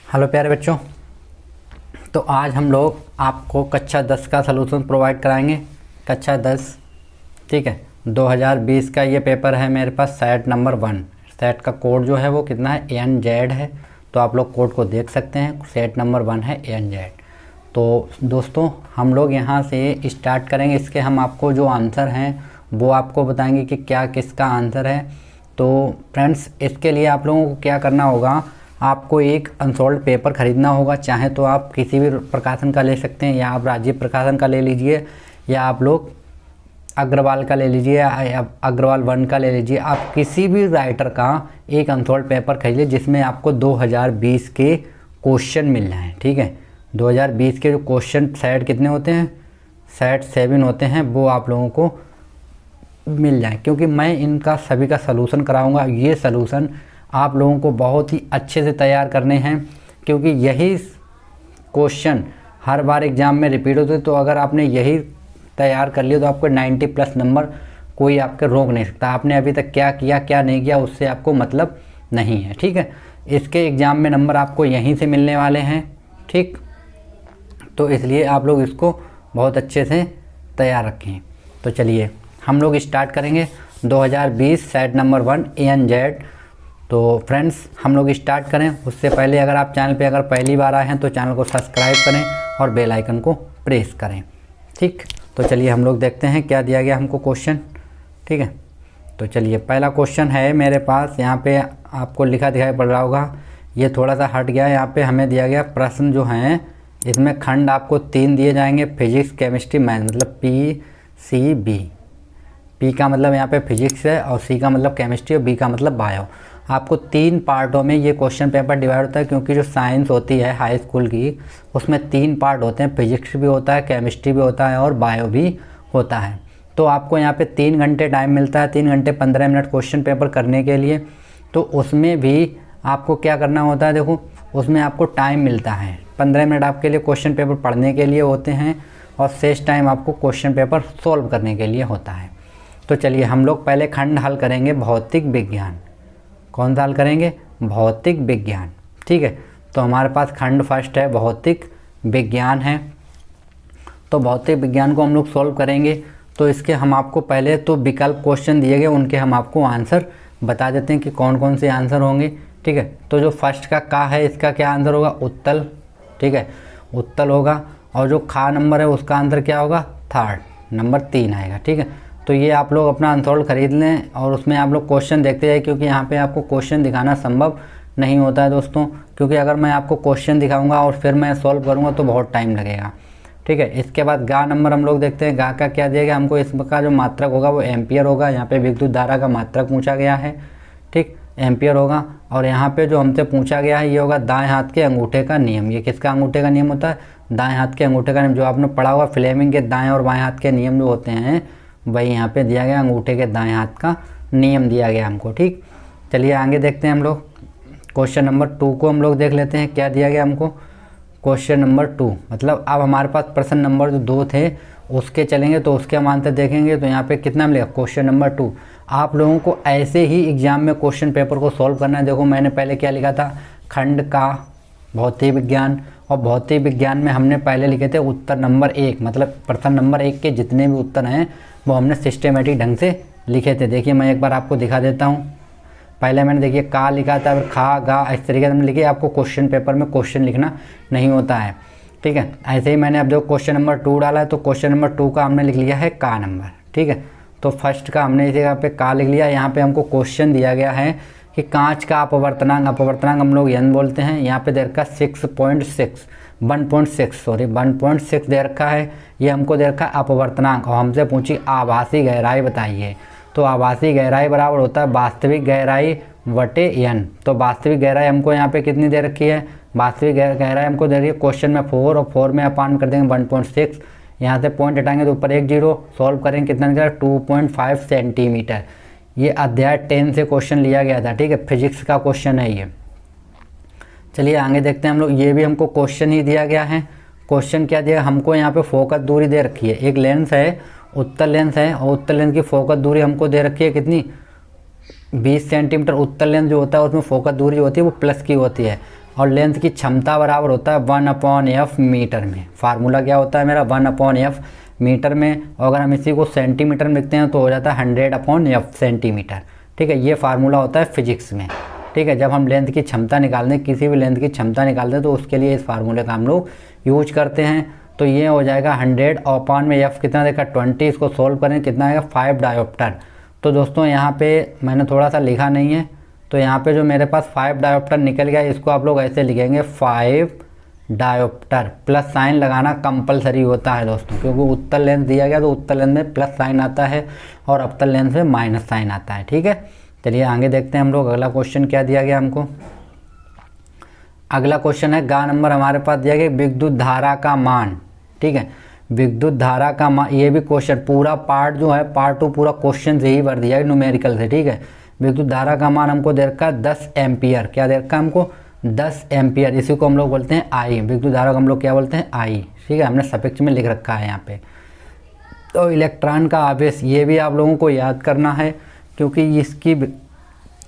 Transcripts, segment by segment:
Hello प्यारे बच्चों। तो आज हम लोग आपको कक्षा 10 का सलूशन प्रोवाइड कराएंगे। कक्षा 10 ठीक है, 2020 का ये पेपर है मेरे पास। सेट नंबर 1, सेट का कोड जो है वो कितना है, ANZ है। तो आप लोग कोड को देख सकते हैं, सेट नंबर 1 है ANZ। तो दोस्तों हम लोग यहाँ से स्टार्ट करेंगे। इसके हम आपको जो आंसर हैं वो आपको बताएंगे कि क्या किसका आंसर है। तो फ्रेंड्स, इसके लिए आप लोगों को क्या करना होगा, आपको एक अनसॉल्व पेपर ख़रीदना होगा। चाहे तो आप किसी भी प्रकाशन का ले सकते हैं, या आप राजीव प्रकाशन का ले लीजिए, या आप लोग अग्रवाल का ले लीजिए, या अग्रवाल 1 का ले लीजिए। आप किसी भी राइटर का एक अनसॉल्व पेपर खरीदिए जिसमें आपको 2020 के क्वेश्चन मिल जाएँ। ठीक है, 2020 के जो क्वेश्चन सेट कितने होते हैं, सेट 7 होते हैं, वो आप लोगों को मिल जाए। क्योंकि मैं इनका सभी का सलूशन कराऊंगा। ये सलूशन आप लोगों को बहुत ही अच्छे से तैयार करने हैं, क्योंकि यही क्वेश्चन हर बार एग्ज़ाम में रिपीट होते हैं। तो अगर आपने यही तैयार कर लिया तो आपको 90+ नंबर कोई आपके रोक नहीं सकता। आपने अभी तक क्या किया क्या नहीं किया उससे आपको मतलब नहीं है। ठीक है, इसके एग्ज़ाम में नंबर आपको यहीं से मिलने वाले हैं। ठीक, तो इसलिए आप लोग इसको बहुत अच्छे से तैयार रखें। तो चलिए हम लोग स्टार्ट करेंगे 2020 सेट नंबर 1 ANZ। तो फ्रेंड्स हम लोग स्टार्ट करें उससे पहले अगर आप चैनल पे अगर पहली बार आए हैं तो चैनल को सब्सक्राइब करें और बेल आइकन को प्रेस करें। ठीक, तो चलिए हम लोग देखते हैं क्या दिया गया हमको क्वेश्चन। ठीक है, तो चलिए पहला क्वेश्चन है मेरे पास। यहाँ पे आपको लिखा दिखाई पड़ रहा होगा, ये थोड़ा सा हट गया। यहाँ पे हमें दिया गया प्रश्न जो हैं, इसमें खंड आपको 3 दिए जाएंगे, फिजिक्स केमिस्ट्री मैथ, मतलब PCB। P का मतलब यहाँ पे फिजिक्स है, और C का मतलब केमिस्ट्री, और B का मतलब बायो। आपको 3 पार्टों में ये क्वेश्चन पेपर डिवाइड होता है, क्योंकि जो साइंस होती है हाई स्कूल की उसमें 3 पार्ट होते हैं, फिजिक्स भी होता है, केमिस्ट्री भी होता है, और बायो भी होता है। तो आपको यहाँ पे 3 घंटे टाइम मिलता है, 3 घंटे 15 मिनट क्वेश्चन पेपर करने के लिए। तो उसमें भी आपको क्या करना होता है, देखो उसमें आपको टाइम मिलता है 15 मिनट आपके लिए क्वेश्चन पेपर पढ़ने के लिए होते हैं, और शेष टाइम आपको क्वेश्चन पेपर सॉल्व करने के लिए होता है। तो चलिए हम लोग पहले खंड हल करेंगे भौतिक विज्ञान। कौन सा हल करेंगे, भौतिक विज्ञान। ठीक है, तो हमारे पास खंड फर्स्ट है भौतिक विज्ञान है। तो भौतिक विज्ञान को हम लोग सॉल्व करेंगे। तो इसके हम आपको पहले तो विकल्प क्वेश्चन दिए गए उनके हम आपको आंसर बता देते हैं कि कौन कौन से आंसर होंगे। ठीक है, तो जो फर्स्ट का है इसका क्या आंसर होगा, उत्तल। ठीक है, उत्तल होगा। और जो खा नंबर है उसका आंसर क्या होगा, थर्ड, नंबर 3 आएगा। ठीक है, तो ये आप लोग अपना अनसॉल्व खरीद लें और उसमें आप लोग क्वेश्चन देखते जाए, क्योंकि यहाँ पे आपको क्वेश्चन दिखाना संभव नहीं होता है दोस्तों। क्योंकि अगर मैं आपको क्वेश्चन दिखाऊंगा और फिर मैं सॉल्व करूँगा तो बहुत टाइम लगेगा। ठीक है, इसके बाद गा नंबर हम लोग देखते हैं। गा का क्या दिया गया हमको, इसका जो मात्रक होगा वो एम्पियर होगा। यहाँ पे विद्युत धारा का मात्रक पूछा गया है। ठीक, एम्पियर होगा। और यहाँ पे जो हमसे पूछा गया है ये होगा दाएं हाथ के अंगूठे का नियम। ये किसका अंगूठे का नियम होता है, दाएं हाथ के अंगूठे का नियम। जो आपने पढ़ा हुआ फ्लेमिंग के दाएं और बाएं हाथ के नियम जो होते हैं वही यहाँ पे दिया गया, अंगूठे के दाएं हाथ का नियम दिया गया हमको। ठीक, चलिए आगे देखते हैं हम लोग। क्वेश्चन नंबर 2 को हम लोग देख लेते हैं क्या दिया गया हमको। क्वेश्चन नंबर 2 मतलब अब हमारे पास प्रश्न नंबर जो 2 थे उसके चलेंगे, तो उसके हम आंसर देखेंगे। तो यहाँ पे कितना मिलेगा, क्वेश्चन नंबर 2। आप लोगों को ऐसे ही एग्जाम में क्वेश्चन पेपर को सॉल्व करना है। देखो मैंने पहले क्या लिखा था, खंड का भौतिक विज्ञान, और भौतिक विज्ञान में हमने पहले लिखे थे उत्तर नंबर 1, मतलब प्रश्न नंबर 1 के जितने भी उत्तर हैं वो हमने सिस्टमेटिक ढंग से लिखे थे। देखिए मैं एक बार आपको दिखा देता हूँ। पहले मैंने देखिए का लिखा था, फिर खा गा, इस तरीके से हमने लिखे। आपको क्वेश्चन पेपर में क्वेश्चन लिखना नहीं होता है। ठीक है, ऐसे ही मैंने अब जो क्वेश्चन नंबर 2 डाला है, तो क्वेश्चन नंबर 2 का हमने लिख लिया है का नंबर। ठीक है, तो फर्स्ट का हमने इसे यहाँ पे का लिख लिया। यहाँ पे हमको क्वेश्चन दिया गया है कि कांच का अपवर्तनांक, अपवर्तनांक हम लोग n बोलते हैं। यहाँ पे दे रखा 1.6 दे रखा है। ये हमको दे रखा है अपवर्तनांक, और हमसे पूछी आभासी गहराई बताइए। तो आभासी गहराई बराबर होता है वास्तविक गहराई बटे n। तो वास्तविक गहराई हमको यहाँ पे कितनी दे रखी है, वास्तविक गहराई हमको दे रही है क्वेश्चन में 4, और 4 में अपान कर देंगे 1.6। यहाँ से पॉइंट हटाएंगे तो ऊपर 1 0, सॉल्व करेंगे कितना निकला 2.5 सेंटीमीटर। ये अध्याय 10 से क्वेश्चन लिया गया था। ठीक है, फिजिक्स का क्वेश्चन है ये। चलिए आगे देखते हैं हम लोग। ये भी हमको क्वेश्चन ही दिया गया है। क्वेश्चन क्या दिया हमको, यहाँ पे फोकस दूरी दे रखी है। एक लेंस है, उत्तल लेंस है, और उत्तल लेंस की फोकस दूरी हमको दे रखी है कितनी, 20 सेंटीमीटर। उत्तल लेंस जो होता है उसमें फोकस दूरी जो होती है वो प्लस की होती है, और लेंस की क्षमता बराबर होता है 1/f मीटर में। फार्मूला क्या होता है मेरा 1/f मीटर में, और अगर हम इसी को सेंटीमीटर में लिखते हैं तो हो जाता है 100/f सेंटीमीटर। ठीक है, ये फार्मूला होता है फिजिक्स में। ठीक है, जब हम लेंथ की क्षमता निकालते हैं, किसी भी लेंथ की क्षमता निकालते हैं तो उसके लिए इस फार्मूले का हम लोग यूज करते हैं। तो ये हो जाएगा 100/f कितना देखा 20, इसको सोल्व करें कितना आएगा 5 डायोप्टर। तो दोस्तों यहाँ पे मैंने थोड़ा सा लिखा नहीं है, तो यहाँ पे जो मेरे पास 5 डायोप्टर निकल गया, इसको आप लोग ऐसे लिखेंगे 5 डायोप्टर। प्लस साइन लगाना कंपलसरी होता है दोस्तों, क्योंकि उत्तल लेंस दिया गया तो उत्तल लेंस में प्लस साइन आता है और अवतल लेंस में माइनस साइन आता है। ठीक है, चलिए आगे देखते हैं हम लोग अगला क्वेश्चन क्या दिया गया हमको। अगला क्वेश्चन है गा नंबर हमारे पास दिया गया विद्युत धारा का मान। ठीक है, विद्युत धारा का मान, ये भी क्वेश्चन पूरा पार्ट जो है पार्ट 2 पूरा क्वेश्चन से ही भर दिया है न्यूमेरिकल से। ठीक है, विद्युत धारा का मान हमको दे रखा है 10 एम्पियर। क्या दे रखा है हमको 10 एम्पियर, इसी को हम लोग बोलते हैं आई। विद्युत धारा को हम लोग क्या बोलते हैं आई। ठीक है, हमने सफिक्स में लिख रखा है यहाँ पे। तो इलेक्ट्रॉन का आवेश, ये भी आप लोगों को याद करना है, क्योंकि इसकी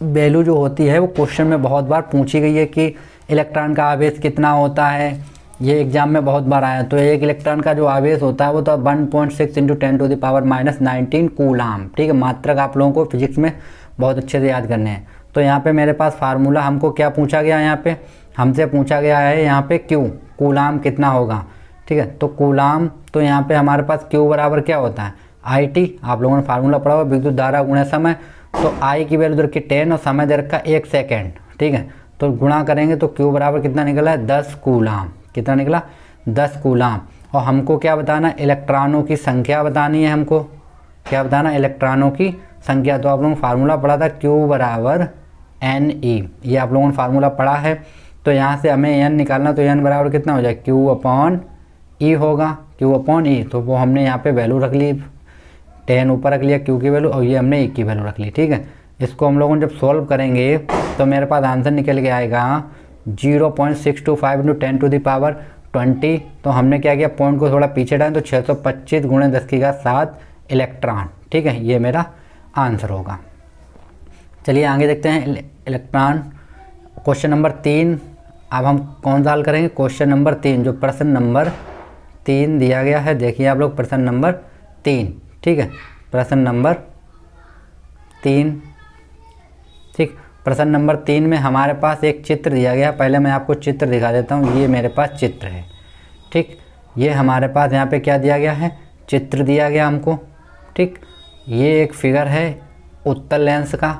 वैल्यू जो होती है वो क्वेश्चन में बहुत बार पूछी गई है कि इलेक्ट्रॉन का आवेश कितना होता है, ये एग्जाम में बहुत बार आया। तो एक इलेक्ट्रॉन का जो आवेश होता है वो तो 1.6 × 10⁻⁻19 कूलाम। ठीक है, मात्रक आप लोगों को फिजिक्स में बहुत अच्छे से याद करने हैं। तो यहाँ पे मेरे पास फार्मूला हमको क्या पूछा गया है, यहाँ पे हमसे पूछा गया है यहाँ पे क्यू, कूलाम कितना होगा। ठीक है, तो कूलाम, तो यहाँ पे हमारे पास क्यू बराबर क्या होता है IT। आप लोगों ने फार्मूला पढ़ा हुआ विद्युत धारा गुणा समय। तो I की वैल्यू दे रखी 10 और समय दे रखा 1 सेकेंड। ठीक है, तो गुणा करेंगे तो क्यू बराबर कितना निकला है 10 कूलाम। कितना निकला 10 कूलाम। और हमको क्या बताना, इलेक्ट्रॉनों की संख्या बतानी है हमको। क्या बताना, इलेक्ट्रॉनों की संख्या। तो आप लोगों ने फार्मूला पढ़ा था Q बराबर NE, ये आप लोगों ने फार्मूला पढ़ा है। तो यहाँ से हमें N निकालना, तो N बराबर कितना हो जाए Q/E होगा, Q/E। तो वो हमने यहाँ पे वैल्यू रख ली, 10 ऊपर रख लिया Q की वैल्यू और ये हमने E की वैल्यू रख ली। ठीक है, इसको हम लोगों ने जब सॉल्व करेंगे तो मेरे पास आंसर निकल के आएगा 0.625 × 10⁻20। तो हमने क्या किया, पॉइंट को थोड़ा पीछे डालें तो 625 × 10⁻7 इलेक्ट्रॉन। ठीक है, ये मेरा आंसर होगा। चलिए आगे देखते हैं इलेक्ट्रॉन। क्वेश्चन नंबर 3 अब हम कौन सा हल करेंगे, क्वेश्चन नंबर 3 जो प्रश्न नंबर 3 दिया गया है। देखिए आप लोग प्रश्न नंबर 3। ठीक है, प्रश्न नंबर 3। ठीक, प्रश्न नंबर 3 में हमारे पास एक चित्र दिया गया। पहले मैं आपको चित्र दिखा देता हूँ। ये मेरे पास चित्र है। ठीक, ये हमारे पास यहाँ पे क्या दिया गया है, चित्र दिया गया हमको। ठीक, ये एक फिगर है उत्तल लेंस का।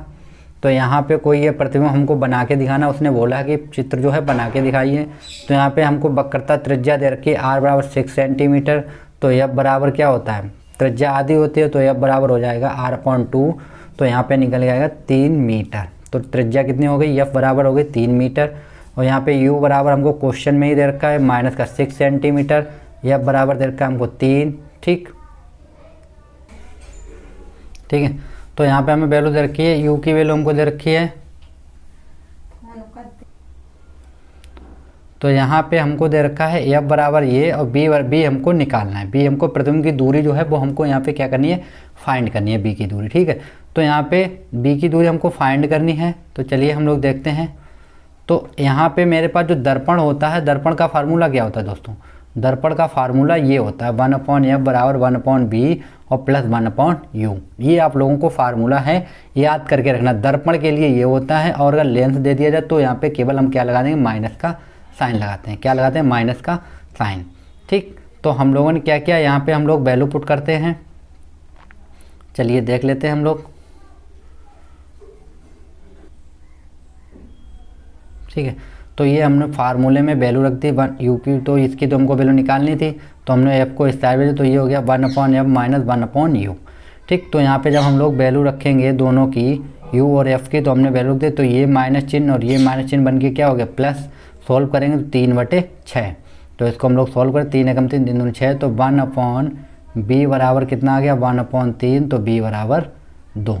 तो यहाँ पे कोई ये प्रतिबिंब हमको बना के दिखाना, उसने बोला कि चित्र जो है बना के दिखाइए। तो यहाँ पे हमको वक्रता त्रिज्या दे रखी है R बराबर 6 सेंटीमीटर। तो F बराबर क्या होता है, त्रिज्या आधी होती है, तो F बराबर हो जाएगा R/2। तो यहाँ पे निकल जाएगा 3 मीटर। तो त्रिज्या कितनी हो गई, F बराबर हो गई 3 मीटर। और यहाँ पे U बराबर हमको क्वेश्चन में ही दे रखा है -6 सेंटीमीटर। F बराबर दे रखा है हमको 3। ठीक, ठीक है, तो यहाँ पे हमें वैल्यू दे रखी है, U की वैल्यू हमको दे रखी है। तो यहाँ पे हमको दे रखा है F बराबर ये, और B हमको निकालना है। B हमको प्रतिबिंब की दूरी जो है वो हमको यहाँ पे क्या करनी है, फाइंड करनी है B की दूरी। ठीक है, तो यहाँ पे B की दूरी हमको फाइंड करनी है। तो चलिए हम लोग देखते हैं। तो यहाँ पे मेरे पास जो दर्पण होता है, दर्पण का फार्मूला क्या होता है दोस्तों, दर्पण का फार्मूला ये होता है 1/F बराबर 1/B और प्लस 1/U। ये आप लोगों को फार्मूला है, याद करके रखना। दर्पण के लिए ये होता है, और अगर लेंस दे दिया जाए तो यहाँ पे केवल हम क्या लगा देंगे, माइनस का साइन लगाते हैं। क्या लगाते हैं, माइनस का साइन। ठीक, तो हम लोगों ने क्या किया, यहाँ पे हम लोग वैल्यू पुट करते हैं। चलिए देख लेते हैं हम लोग। ठीक है, तो ये हमने फार्मूले में वैल्यू रख दी U की। तो इसकी तो हमको वैल्यू निकालनी थी, तो हमने F को इस साइड में, तो ये हो गया 1/F माइनस 1/U। ठीक, तो यहाँ पे जब हम लोग वैल्यू रखेंगे दोनों की, U और F की, तो हमने वैल्यू रख दी। तो ये माइनस चिन्ह और ये माइनस चिन्ह बन के क्या हो गया, प्लस। सोल्व करेंगे तो 3/6। तो इसको हम लोग सोल्व करें, 3 एकम 3 3 दूनी 6। तो 1/B बराबर कितना आ गया, 1/3। तो B बराबर 2।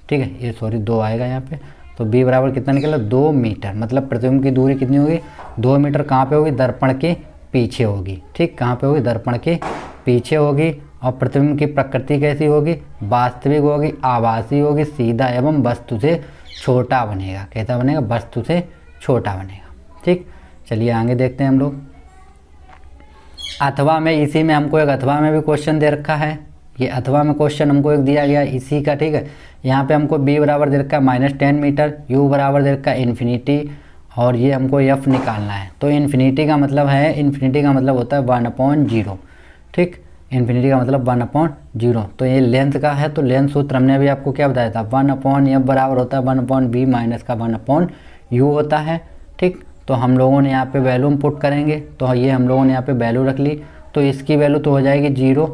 ठीक है, ये सॉरी 2 आएगा यहाँ पे। तो B बराबर कितना निकला, 2 मीटर। मतलब प्रतिबिंब की दूरी कितनी होगी, 2 मीटर। कहाँ पे होगी, दर्पण के पीछे होगी। ठीक, कहाँ पे होगी, दर्पण के पीछे होगी। और प्रतिबिंब की प्रकृति कैसी होगी, वास्तविक होगी, आभासी होगी, सीधा एवं वस्तु से छोटा बनेगा। कैसा बनेगा, वस्तु से छोटा बनेगा। ठीक, चलिए आगे देखते हैं हम लोग। अथवा में, इसी में हमको एक अथवा में भी क्वेश्चन दे रखा है। ये अथवा में क्वेश्चन हमको एक दिया गया इसी का, ठीक है। यहाँ पे हमको b बराबर दे रखा है -10 मीटर, u बराबर दे रखा है इन्फिनिटी, और ये हमको f निकालना है। तो इन्फिनिटी का मतलब है, इन्फिनिटी का मतलब होता है 1/0, ठीक। इन्फिनिटी का मतलब 1/0। तो ये लेंथ का है, तो लेंथ सूत्र हमने अभी आपको क्या बताया था, 1/f बराबर होता है 1/b माइनस का 1/u होता है, ठीक। तो हम लोगों ने यहाँ पे वैल्यू पुट करेंगे, तो ये हम लोगों ने यहाँ पे वैल्यू रख ली, तो इसकी वैल्यू तो हो जाएगी 0।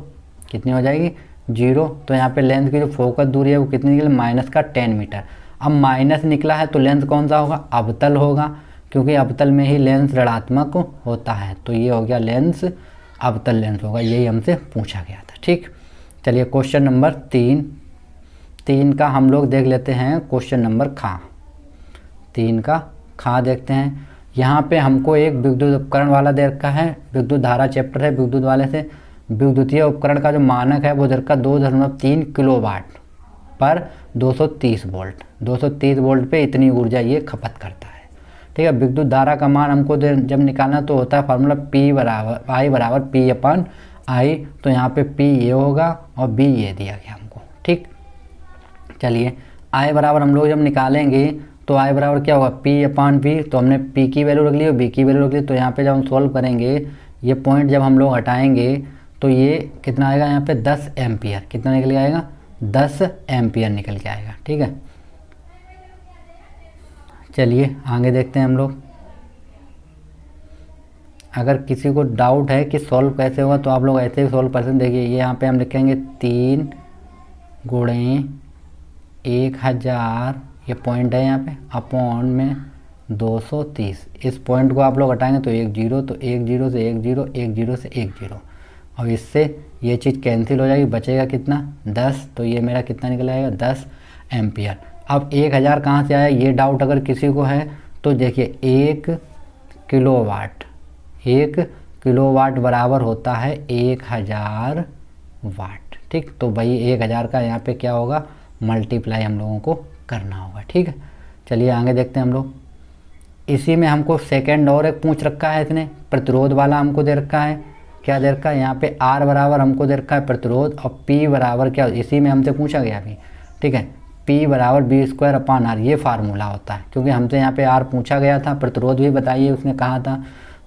कितनी हो जाएगी, 0। तो यहाँ पे लेंथ की जो फोकस दूरी है वो कितनी निकली, -10 मीटर। अब माइनस निकला है तो लेंथ कौन सा होगा, अवतल होगा, क्योंकि अवतल में ही लेंस ऋणात्मक होता है। तो ये हो गया लेंस, अवतल लेंस होगा, यही हमसे पूछा गया था, ठीक। चलिए क्वेश्चन नंबर 3 का हम लोग देख लेते हैं। क्वेश्चन नंबर 3 का खा देखते हैं। यहाँ पे हमको एक विद्युत उपकरण वाला दे रखा है, विद्युत धारा चैप्टर है विद्युत वाले से। विद्युतीय उपकरण का जो मानक है वो दे रखा 2.3 किलोवाट पर 230 वोल्ट। 230 वोल्ट पे इतनी ऊर्जा ये खपत करता है, ठीक है। विद्युत धारा का मान हमको जब निकालना तो होता है फार्मूला I बराबर P/I। तो यहाँ पे P ये होगा और B ये दिया गया हमको, ठीक। चलिए I बराबर हम लोग जब निकालेंगे तो I बराबर क्या होगा, P/B। तो हमने P की वैल्यू रख ली और B की वैल्यू रख ली। तो यहाँ पे जब हम सॉल्व करेंगे, ये पॉइंट जब हम लोग हटाएंगे तो ये कितना आएगा, यहाँ पे 10 एम्पियर। कितना निकल के आएगा, 10 एम्पियर निकल के आएगा, ठीक है। चलिए आगे देखते हैं हम लोग। अगर किसी को डाउट है कि सॉल्व कैसे होगा तो आप लोग ऐसे ही सॉल्व कर सकते हैं। देखिए ये यहाँ पे हम लिखेंगे 3 × 1000, ये पॉइंट है यहाँ पे, अपॉन में 230। इस पॉइंट को आप लोग हटाएंगे तो 1 0, तो 1 0 से 1 0, 1 0 से 1 0, और इससे ये चीज़ कैंसिल हो जाएगी, बचेगा कितना, 10। तो ये मेरा कितना निकल आएगा, 10 एम्पियर। अब 1000 कहाँ से आया, ये डाउट अगर किसी को है तो देखिए 1 किलोवाट बराबर होता है 1000 वाट, ठीक। तो भाई 1000 का यहाँ पे क्या होगा, मल्टीप्लाई हम लोगों को करना होगा, ठीक है। चलिए आगे देखते हैं हम लोग। इसी में हमको सेकंड और एक पूछ रखा है इसने, प्रतिरोध वाला हमको दे रखा है। क्या दे रखा है, यहाँ पे R बराबर हमको दे रखा है प्रतिरोध, और P बराबर क्या, इसी में हमसे पूछा गया अभी, ठीक है। P बराबर B²/R, ये फार्मूला होता है, क्योंकि हमसे यहाँ पे R पूछा गया था, प्रतिरोध भी बताइए उसने कहा था।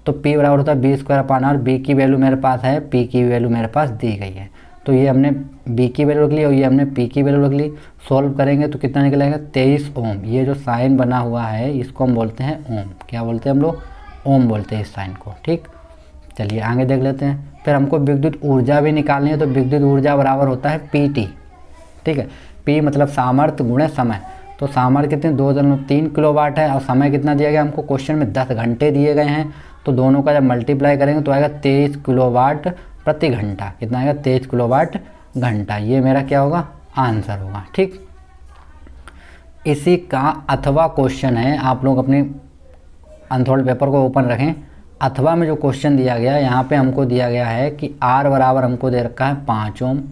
तो P बराबर होता है B²/R। B की वैल्यू मेरे पास है, P की वैल्यू मेरे पास दी गई है, तो ये हमने B की वैल्यू रख ली और ये हमने P की वैल्यू रख ली। सॉल्व करेंगे तो कितना निकलेगा, 23 ओम। ये जो साइन बना हुआ है इसको हम बोलते हैं ओम। क्या बोलते हैं हम लोग, ओम बोलते हैं इस साइन को, ठीक। चलिए आगे देख लेते हैं। फिर हमको विद्युत ऊर्जा भी निकालनी है, तो विद्युत ऊर्जा बराबर होता है PT, ठीक है। P मतलब सामर्थ्य गुणे समय। तो सामर्थ्य कितने, 2.3 किलोवाट है, और समय कितना दिया गया हमको, क्वेश्चन में 10 घंटे दिए गए हैं। तो दोनों का जब मल्टीप्लाई करेंगे तो आएगा 23 किलोवाट प्रति घंटा। कितना आएगा, 23 किलोवाट घंटा। ये मेरा क्या होगा, आंसर होगा, ठीक। इसी का अथवा क्वेश्चन है, आप लोग अपने अनथोल्ड पेपर को ओपन रखें। अथवा में जो क्वेश्चन दिया गया है, यहाँ पे हमको दिया गया है कि R बराबर हमको दे रखा है 5 ओम,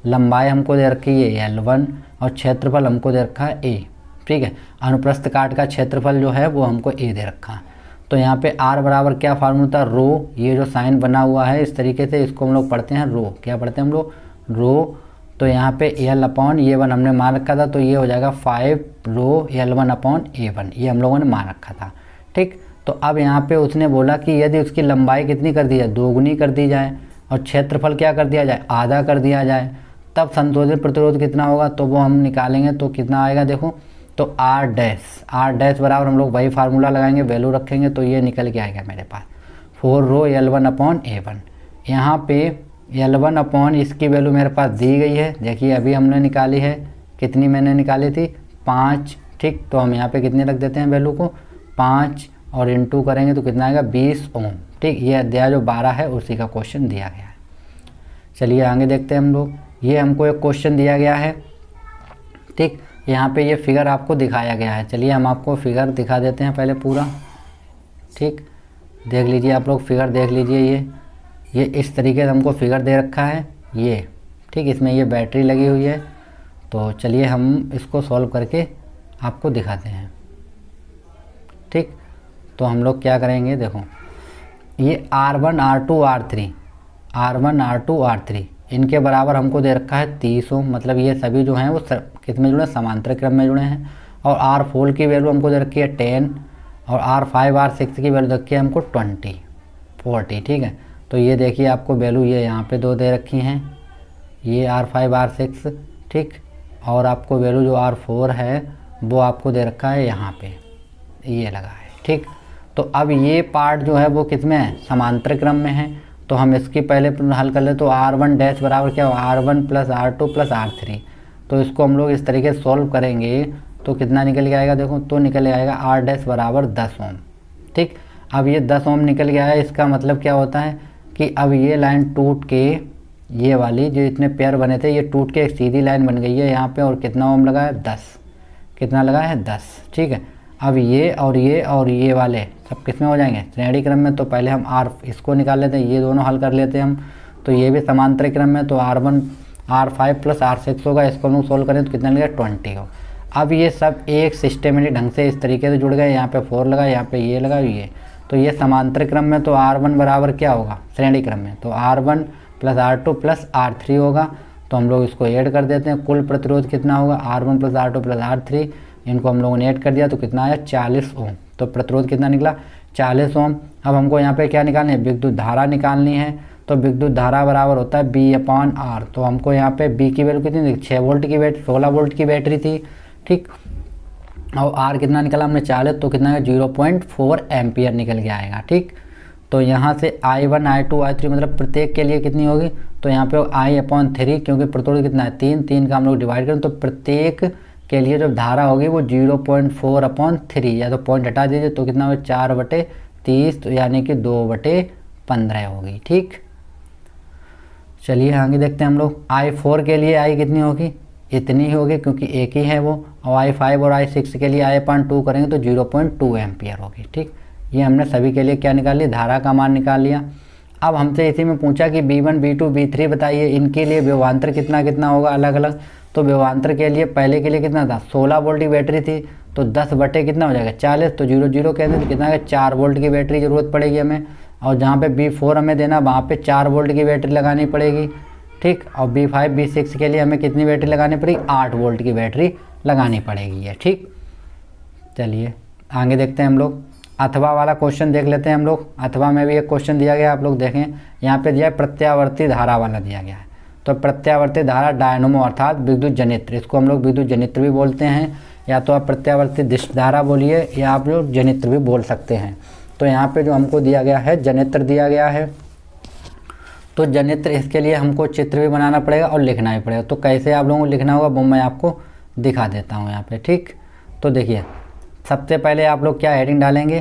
लंबाई हमको दे रखी है L1, और क्षेत्रफल हमको दे रखा है A, ठीक है। अनुप्रस्थ काट का क्षेत्रफल जो है वो हमको A दे रखा है। तो यहाँ पे R बराबर क्या फार्मूला था, रो। ये जो साइन बना हुआ है इस तरीके से, इसको हम लोग पढ़ते हैं रो। क्या पढ़ते हैं हम लोग, रो। तो यहाँ पे L/A1 हमने मान रखा था, तो ये हो जाएगा 5 रो L1/A1, ये हम लोगों ने मान रखा था, ठीक। तो अब यहाँ पे उसने बोला कि यदि उसकी लंबाई कितनी कर दी जाए, दोगुनी कर दी जाए, और क्षेत्रफल क्या कर दिया जाए, आधा कर दिया जाए, तब संशोधित प्रतिरोध कितना होगा। तो वो हम निकालेंगे तो कितना आएगा, देखो तो R डैश बराबर हम लोग वही फार्मूला लगाएंगे, वैल्यू रखेंगे, तो ये निकल के आएगा मेरे पास 4 रो L1/A1। यहाँ पे L1 इसकी वैल्यू मेरे पास दी गई है, देखिए अभी हमने निकाली है, कितनी मैंने निकाली थी, 5, ठीक। तो हम यहाँ पे कितने रख देते हैं वैल्यू को, 5, और इनटू करेंगे तो कितना आएगा, 20 ओम, ठीक। ये अध्याय जो 12 है उसी का क्वेश्चन दिया गया है। चलिए आगे देखते हैं हम लोग। ये हमको एक क्वेश्चन दिया गया है, ठीक। यहाँ पे ये फिगर आपको दिखाया गया है। चलिए हम आपको फिगर दिखा देते हैं पहले पूरा, ठीक। देख लीजिए आप लोग, फिगर देख लीजिए। ये इस तरीके से हमको फिगर दे रखा है, ये, ठीक। इसमें ये बैटरी लगी हुई है। तो चलिए हम इसको सॉल्व करके आपको दिखाते हैं, ठीक। तो हम लोग क्या करेंगे, देखो ये R1 R2 R3 R1 R2 R3 इनके बराबर हमको दे रखा है 30 ओम, मतलब ये सभी जो हैं वो किस में जुड़े हैं, समांतर क्रम में जुड़े हैं। और R4 की वैल्यू हमको दे रखी है 10 और R5 R6 की वैल्यू दे रखी है हमको 40। ठीक है, तो ये देखिए आपको वैल्यू ये यहाँ पे दो दे रखी हैं, ये R5 R6 ठीक, और आपको वैल्यू जो R4 है वो आपको दे रखा है यहाँ पे, ये लगा है ठीक। तो अब ये पार्ट जो है वो किस में है, समांतर क्रम में है। तो हम इसकी पहले हल कर ले, तो R1 डैश बराबर क्या होगा, R1 plus R2 plus R3। तो इसको हम लोग इस तरीके से सॉल्व करेंगे तो कितना निकल के आएगा, देखो तो निकल आएगा R डैश बराबर 10 ओम ठीक। अब ये 10 ओम निकल के आया, इसका मतलब क्या होता है कि अब ये लाइन टूट के, ये वाली जो इतने पेयर बने थे ये टूट के एक सीधी लाइन बन गई है यहाँ पे, और कितना ओम लगा है 10, कितना लगा है 10 ठीक है। अब ये और ये वाले सब किस में हो जाएंगे, श्रेणी क्रम में। तो पहले हम R इसको निकाल लेते हैं, ये दोनों हल कर लेते हैं हम, तो ये भी समांतर क्रम में, तो R1 R5 प्लस R6 होगा, इसको हम लोग सोल्व करें तो कितना लगेगा 20 हो। अब ये सब एक सिस्टमेटिक ढंग से इस तरीके से जुड़ गए, यहाँ पे 4 लगा, यहाँ पे ये लगा, ये तो ये समांतर क्रम में, तो R1 बराबर क्या होगा श्रेणी क्रम में, तो R1 plus R2 plus R3 होगा। तो हम लोग इसको ऐड कर देते हैं, कुल प्रतिरोध कितना होगा R1 plus R2 plus R3, इनको हम लोगों ने ऐड कर दिया तो कितना आया 40 ओम। तो प्रतिरोध कितना निकला 40 ओम। अब हमको यहाँ पे क्या निकालनी है, विद्युत धारा निकालनी है। तो विद्युत धारा बराबर होता है B/R। तो हमको यहाँ पे B की वैल्यू कितनी थी, 6 वोल्ट की 16 वोल्ट की बैटरी थी ठीक, और R कितना निकाला हमने 40, तो कितना है 0.4 एम्पियर निकल के आएगा ठीक। तो यहाँ से I1 I2 I3 मतलब प्रत्येक के लिए कितनी होगी, तो यहाँ पे I/3 क्योंकि प्रतिरोध कितना है 3 का हम लोग डिवाइड करें तो प्रत्येक के लिए जो धारा होगी वो 0.4/3, या तो पॉइंट हटा दीजिए तो कितना होगा 4/30, तो यानी कि 2/15 होगी ठीक। चलिए आगे देखते हैं हम लोग। I4 के लिए I कितनी होगी, इतनी ही होगी क्योंकि एक ही है वो, और I5 और I6 के लिए I/2 करेंगे तो 0.2 एम्पियर होगी ठीक। ये हमने सभी के लिए क्या निकाल लिया, धारा का मान निकाल लिया। अब हमसे इसी में पूछा कि B1 B2 B3 बताइए, इनके लिए विभवांतर कितना कितना होगा अलग अलग। तो विभवांतर के लिए पहले के लिए कितना था, 16 वोल्ट की बैटरी थी, तो 10 बटे कितना हो जाएगा 40, तो 0 0 कहते तो कितना है 4 वोल्ट की बैटरी ज़रूरत पड़ेगी हमें। और जहाँ पे B4 हमें देना वहाँ पे 4 वोल्ट की बैटरी लगानी पड़ेगी ठीक। और B5 B6 के लिए हमें कितनी बैटरी लगानी पड़ेगी, 8 वोल्ट की बैटरी लगानी पड़ेगी है ठीक। चलिए आगे देखते हैं हम लोग। अथवा वाला क्वेश्चन देख लेते हैं हम लोग। अथवा में भी एक क्वेश्चन दिया गया, आप लोग देखें यहाँ पे दिया है प्रत्यावर्ती धारा वाला दिया गया है। तो प्रत्यावर्ती धारा डायनमो अर्थात विद्युत जनित्र, इसको हम लोग विद्युत जनित्र भी बोलते हैं, या तो आप प्रत्यावर्ती धारा बोलिए या आप लोग जनित्र भी बोल सकते हैं। तो यहाँ पे जो हमको दिया गया है जनित्र दिया गया है, तो जनित्र इसके लिए हमको चित्र भी बनाना पड़ेगा और लिखना भी पड़ेगा। तो कैसे आप लोगों को लिखना होगा वो मैं आपको दिखा देता हूँ यहाँ पे ठीक। तो देखिए सबसे पहले आप लोग क्या हेडिंग डालेंगे,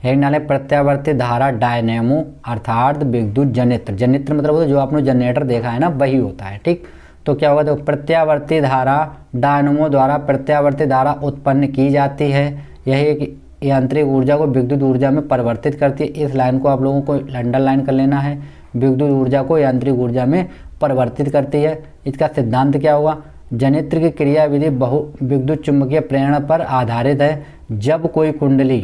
हेडिंग डालें प्रत्यावर्ती धारा डायनेमो अर्थात विद्युत जनित्र। जनित्र मतलब जो आपने जनरेटर देखा है ना वही होता है ठीक। तो क्या होगा, तो प्रत्यावर्ती धारा डायनेमो द्वारा प्रत्यावर्ती धारा उत्पन्न की जाती है। यही एक यांत्रिक ऊर्जा को विद्युत ऊर्जा में परिवर्तित करती है। इस लाइन को आप लोगों को अंडरलाइन कर लेना है, विद्युत ऊर्जा को यांत्रिक ऊर्जा में परिवर्तित करती है। इसका सिद्धांत क्या होगा, जनित्र की क्रियाविधि बहु विद्युत चुंबकीय प्रेरण पर आधारित है। जब कोई कुंडली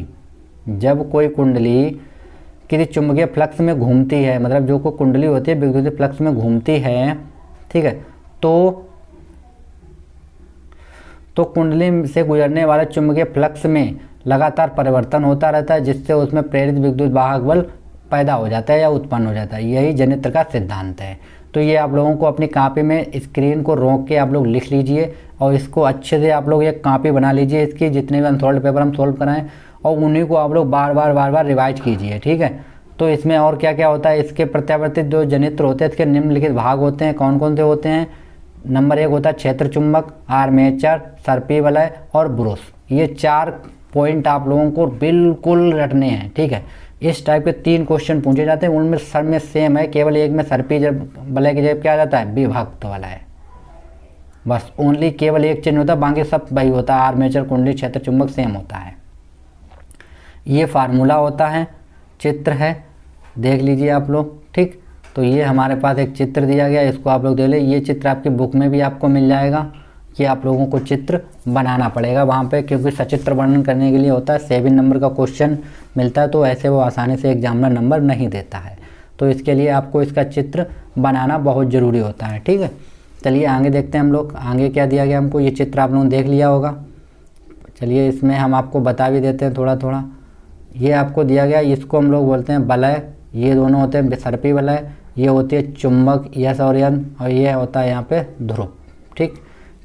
किसी चुंबकीय फ्लक्स में घूमती है, मतलब जो कोई कुंडली होती है विद्युत फ्लक्स में घूमती है ठीक है, तो कुंडली से गुजरने वाले चुंबकीय फ्लक्स में लगातार परिवर्तन होता रहता है, जिससे उसमें प्रेरित विद्युत वाहक बल पैदा हो जाता है या उत्पन्न हो जाता है। यही जनित्र का सिद्धांत है। तो ये आप लोगों को अपनी कॉपी में स्क्रीन को रोक के आप लोग लिख लीजिए, और इसको अच्छे से आप लोग एक कॉपी बना लीजिए इसकी, जितने भी अनसॉल्व्ड पेपर हम सॉल्व कराएं, और उन्हीं को आप लोग बार बार रिवाइज कीजिए ठीक है। तो इसमें और क्या क्या होता है, इसके प्रत्यावर्तित जो जनित्र होते हैं इसके निम्नलिखित भाग होते हैं। कौन कौन से होते हैं, नंबर 1 होता है क्षेत्र चुंबक, आर्मेचर, सर्पी वलय और ब्रुश। ये 4 पॉइंट आप लोगों को बिल्कुल रटने हैं ठीक है। इस टाइप के 3 क्वेश्चन पूछे जाते हैं, उनमें सब में सेम है, केवल एक में सर्पी वलय की जगह क्या आ जाता है विभक्त वलय, बस ओनली केवल एक चेंज होता है, बाकी सब वही होता है। आर्मेचर, कुंडली, क्षेत्र चुंबक सेम होता है। ये फार्मूला होता है, चित्र है, देख लीजिए आप लोग ठीक। तो ये हमारे पास एक चित्र दिया गया, इसको आप लोग देख ले, ये चित्र आपकी बुक में भी आपको मिल जाएगा, ये आप लोगों को चित्र बनाना पड़ेगा वहाँ पे, क्योंकि सचित्र वर्णन करने के लिए होता है 7 नंबर का क्वेश्चन मिलता है, तो ऐसे वो आसानी से एग्जामिनर नंबर नहीं देता है। तो इसके लिए आपको इसका चित्र बनाना बहुत ज़रूरी होता है। ठीक है, चलिए आगे देखते हैं हम लोग। आगे क्या दिया गया हमको, ये चित्र आप लोगों ने देख लिया होगा। चलिए इसमें हम आपको बता भी देते हैं थोड़ा थोड़ा। ये आपको दिया गया, इसको हम लोग बोलते हैं वलय, ये दोनों होते हैं सर्पी वलय, ये होती है चुंबक यस और यन, और ये होता है यहाँ पे ध्रुव। ठीक,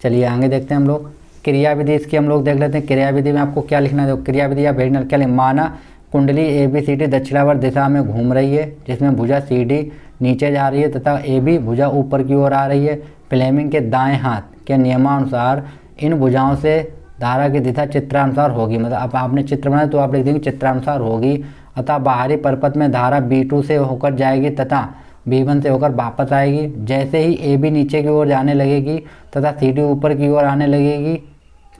चलिए आगे देखते हैं हम लोग। क्रियाविधि इसकी हम लोग देख लेते हैं। क्रियाविधि में आपको क्या लिखना है, क्रियाविधि या भेजनल क्या लिखना, माना कुंडली ABCD दक्षिणावर्त दिशा में घूम रही है, जिसमें भुजा CD नीचे जा रही है तथा AB भुजा ऊपर की ओर आ रही है। फ्लेमिंग के दाएं हाथ के नियमानुसार इन भुजाओं से धारा की दिशा चित्रानुसार होगी। मतलब अब आपने चित्र बनाया तो आप लिख देंगे चित्रानुसार होगी। अतः बाहरी परिपथ में धारा B2 से होकर जाएगी तथा B1 से होकर वापस आएगी। जैसे ही AB नीचे की ओर जाने लगेगी तथा CD ऊपर की ओर आने लगेगी।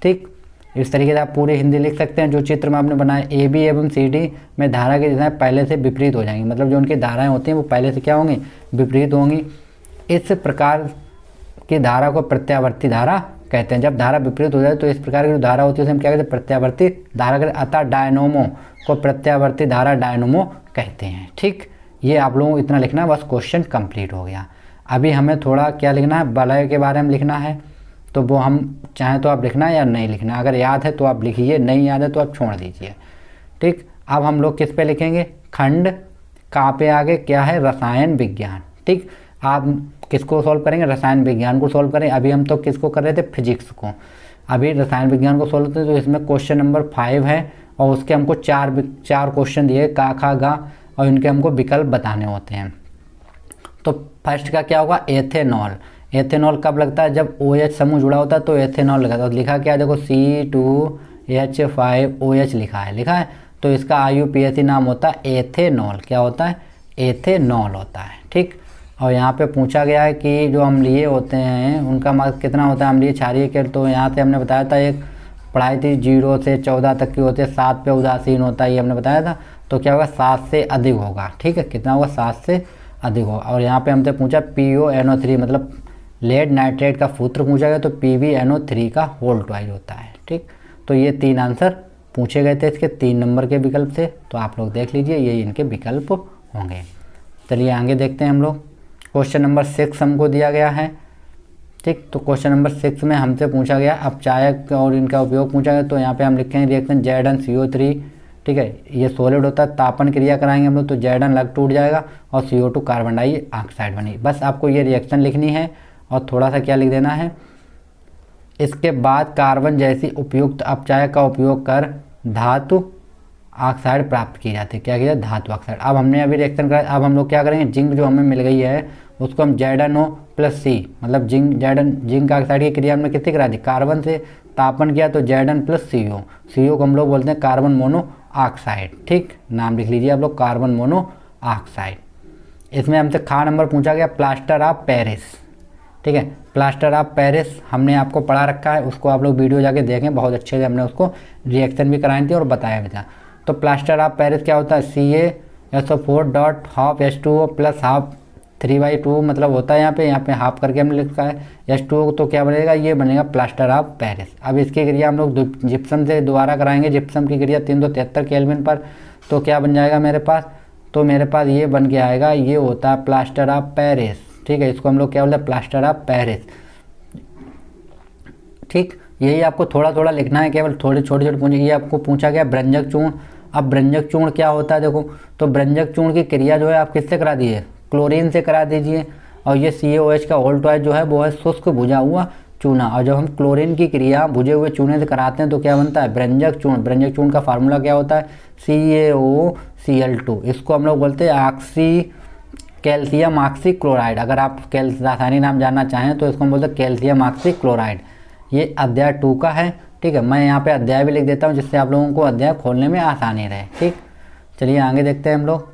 ठीक, इस तरीके से आप पूरी हिंदी लिख सकते हैं। जो चित्र में आपने बनाया AB एवं CD में धारा की दिशाएं पहले से विपरीत हो जाएंगी, मतलब जो उनकी धाराएं होती हैं वो पहले से क्या होंगी, विपरीत होंगी। इस प्रकार की धारा को प्रत्यावर्ती धारा कहते हैं। जब धारा विपरीत हो जाए तो इस प्रकार की जो धारा होती है उसे हम क्या कहते हैं, प्रत्यावर्ती धारा कहते हैं। अतः डायनोमो को प्रत्यावर्ती धारा डायनोमो कहते हैं। ठीक, ये आप लोगों को इतना लिखना है, बस क्वेश्चन कंप्लीट हो गया। अभी हमें थोड़ा क्या लिखना है, वलय के बारे में लिखना है। तो वो हम चाहें तो आप लिखना है या नहीं लिखना, अगर याद है तो आप लिखिए, नहीं याद है तो आप छोड़ दीजिए। ठीक, अब हम लोग किस पे लिखेंगे, खंड का पे आगे क्या है, रसायन विज्ञान। ठीक, आप किसको सॉल्व करेंगे, रसायन विज्ञान को सॉल्व करें। अभी हम तो किसको कर रहे थे, फिजिक्स को। अभी रसायन विज्ञान को सॉल्व करते हैं। तो इसमें क्वेश्चन नंबर 5 है और उसके हमको चार क्वेश्चन दिए, का खा गा, और इनके हमको विकल्प बताने होते हैं। तो फर्स्ट का क्या होगा, एथेनॉल। एथेनॉल कब लगता है, जब OH समूह जुड़ा होता है तो एथेनॉल लगा था। लिखा क्या, देखो C2H5OH लिखा है। तो इसका IUPAC नाम होता है एथेनॉल। क्या होता है, एथेनॉल होता है। ठीक, और यहाँ पे पूछा गया है कि जो अम्लीय होते हैं उनका मार्क्स कितना होता है, अम्लीय क्षारीय के। तो यहाँ से हमने बताया था, एक पढ़ाई थी 0 से 14 तक की होती है, 7 पे उदासीन होता है, ये हमने बताया था। तो क्या होगा, 7 से अधिक होगा। ठीक है, कितना होगा, 7 से अधिक होगा। और यहाँ पे हमसे पूछा PONO3 मतलब लेड नाइट्रेट का सूत्र पूछा गया, तो PbNO3 का होल ट्वाइस होता है। ठीक, तो ये 3 आंसर पूछे गए थे इसके 3 नंबर के विकल्प से। तो आप लोग देख लीजिए, ये इनके विकल्प होंगे। चलिए आगे देखते हैं हम लोग। क्वेश्चन नंबर 6 हमको दिया गया है। ठीक, तो क्वेश्चन नंबर 6 में हमसे पूछा गया अपचायक और इनका उपयोग पूछा गया। तो यहाँ पे हम लिखेंगे रिएक्शन ZnCO3। ठीक है, ये सॉलिड होता है, तापन क्रिया कराएंगे हम लोग तो Zn लग टूट जाएगा और CO2 कार्बन डाइऑक्साइड बनेगी। बस आपको ये रिएक्शन लिखनी है और थोड़ा सा क्या लिख देना है, इसके बाद कार्बन जैसी उपयुक्त अपचायक का उपयोग कर धातु ऑक्साइड प्राप्त की जाती है। क्या किया, धातु ऑक्साइड। अब हमने अभी रिएक्शन करा, अब हम लोग क्या करेंगे, जिंक जो हमें मिल गई है उसको हम ZnO+C मतलब जिंक ऑक्साइड की क्रिया हमने किससे करा दी, कार्बन से तापन किया तो Zn+CO। CO को हम लोग बोलते हैं कार्बन मोनोऑक्साइड। ठीक, नाम लिख लीजिए आप लोग, कार्बन मोनोऑक्साइड। इसमें हमसे खा नंबर पूछा गया प्लास्टर ऑफ पेरिस। ठीक है, प्लास्टर ऑफ पेरिस हमने आपको पढ़ा रखा है, उसको आप लोग वीडियो जाके देखें, बहुत अच्छे से हमने उसको रिएक्शन भी कराई थी और बताया भी था। तो प्लास्टर ऑफ पेरिस क्या होता है, CaSO4.12H2O प्लस हाफ 3/2 मतलब होता है यहाँ पे हाफ करके हमने लिखा है H2O। तो क्या बनेगा, ये बनेगा प्लास्टर ऑफ पेरिस। अब इसकी क्रिया हम लोग जिप्सम से दोबारा कराएंगे, जिप्सम की क्रिया 373 केल्विन पर। तो क्या बन जाएगा मेरे पास, तो मेरे पास ये बन के आएगा, ये होता है प्लास्टर ऑफ पेरिस। ठीक है, इसको हम लोग क्या बोलते हैं, प्लास्टर ऑफ पेरिस। ठीक, यही आपको थोड़ा थोड़ा लिखना है, केवल थोड़े छोटे पूछे। ये आपको पूछा गया ब्रंजक चूर्ण। अब ब्रंजक चूर्ण क्या होता है, देखो तो ब्रंजक चूर्ण की क्रिया जो है आप किससे करा दीजिए, क्लोरीन से करा दीजिए। और ये CaOH का होल ट्वाइस जो है वो है शुष्क भुजा हुआ चूना। और जब हम क्लोरीन की क्रिया भुजे हुए चूने से कराते हैं तो क्या बनता है, ब्रंजक चूर्ण। ब्रंजक चूर्ण का फार्मूला क्या होता है, CaOCl2। इसको हम लोग बोलते हैं कैल्शियम ऑक्सी क्लोराइड। अगर आप रासायनिक नाम जानना चाहें तो इसको हम बोलते हैं कैल्शियम ऑक्सी क्लोराइड। ये अध्याय 2 का है। ठीक है, मैं यहाँ पे अध्याय भी लिख देता हूँ जिससे आप लोगों को अध्याय खोलने में आसानी रहे। ठीक, चलिए आगे देखते हैं हम लोग।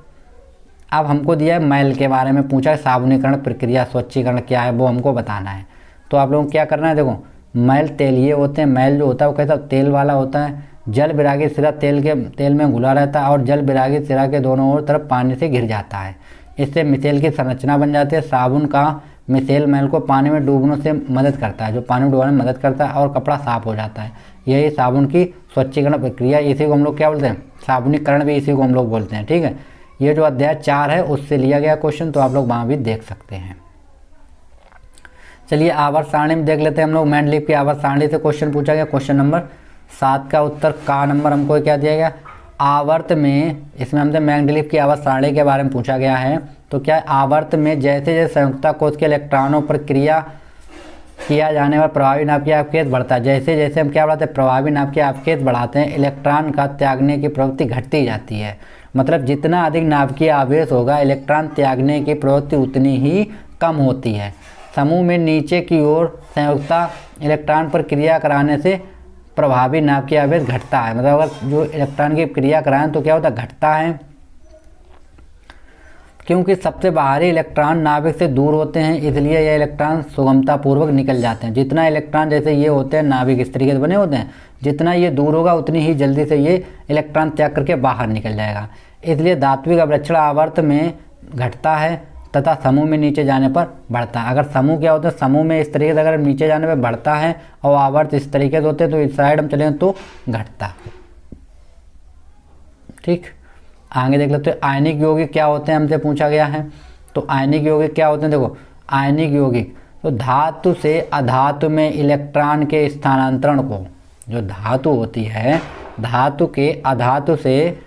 अब हमको दिया है मैल के बारे में पूछा है, साबुनीकरण प्रक्रिया स्वच्छीकरण क्या है वो हमको बताना है। तो आप लोगों को क्या करना है, देखो मैल तेलीय होते हैं। मैल जो होता है वो कैसा तेल वाला होता है। जल विरागी सिरा तेल में घुला रहता है और जल विरागी सिरा के दोनों ओर तरफ पानी से घिर जाता है। इससे मिथेल की संरचना बन जाती है। साबुन का मिथेल मैल को पानी में डूबने से मदद करता है, जो पानी में डूबने में मदद करता है और कपड़ा साफ हो जाता है। यही साबुन की स्वच्छीकरण प्रक्रिया, इसी को हम लोग क्या बोलते हैं, साबुनीकरण भी इसी को हम लोग बोलते हैं। ठीक है, ये जो अध्याय 4 है उससे लिया गया क्वेश्चन, तो आप लोग वहाँ भी देख सकते हैं। चलिए आवर्त सारणी में देख लेते हैं हम लोग। मैंडलीव की आवर्त सारणी से क्वेश्चन पूछा गया। क्वेश्चन नंबर 7 का उत्तर का नंबर हमको क्या दिया गया, आवर्त में, इसमें हमसे मैंडलीव की आवर्त सारणी के बारे में पूछा गया है। तो क्या आवर्त में जैसे जैसे संयुक्ता कोश के इलेक्ट्रॉनों पर क्रिया किया जाने पर प्रभावी नाभिकीय आवेश बढ़ता है। जैसे जैसे हम क्या बढ़ाते हैं, प्रभावी नाभिकीय आवेश बढ़ाते हैं, इलेक्ट्रॉन का त्यागने की प्रवृत्ति घटती जाती है। मतलब जितना अधिक नाभिकीय आवेश होगा, इलेक्ट्रॉन त्यागने की प्रवृत्ति उतनी ही कम होती है। समूह में नीचे की ओर संयुक्ता इलेक्ट्रॉन पर क्रिया कराने से प्रभावी नाभिकीय आवेश घटता है। मतलब अगर जो इलेक्ट्रॉन की क्रिया कराएं तो क्या होता है, घटता है, क्योंकि सबसे बाहरी इलेक्ट्रॉन नाभिक से दूर होते हैं, इसलिए ये इलेक्ट्रॉन सुगमतापूर्वक निकल जाते हैं। जितना इलेक्ट्रॉन जैसे ये होते हैं नाभिक इस तरीके से बने होते हैं, जितना ये दूर होगा उतनी ही जल्दी से ये इलेक्ट्रॉन त्याग करके बाहर निकल जाएगा। इसलिए धात्विक अवरक्षण आवर्त में घटता है तथा समूह में नीचे जाने पर बढ़ता है। अगर समूह क्या होता है, समूह में इस तरीके से अगर नीचे जाने पर बढ़ता है और आवर्त इस तरीके से होते हैं तो इस साइड हम चलें तो घटता। ठीक, आगे देख लेते हैं आयनिक यौगिक क्या होते हैं, हमसे पूछा गया है। तो आयनिक यौगिक क्या होते हैं, देखो आयनिक यौगिक तो धातु से अधातु में इलेक्ट्रॉन के स्थानांतरण को, जो धातु होती है, धातु के अधातु से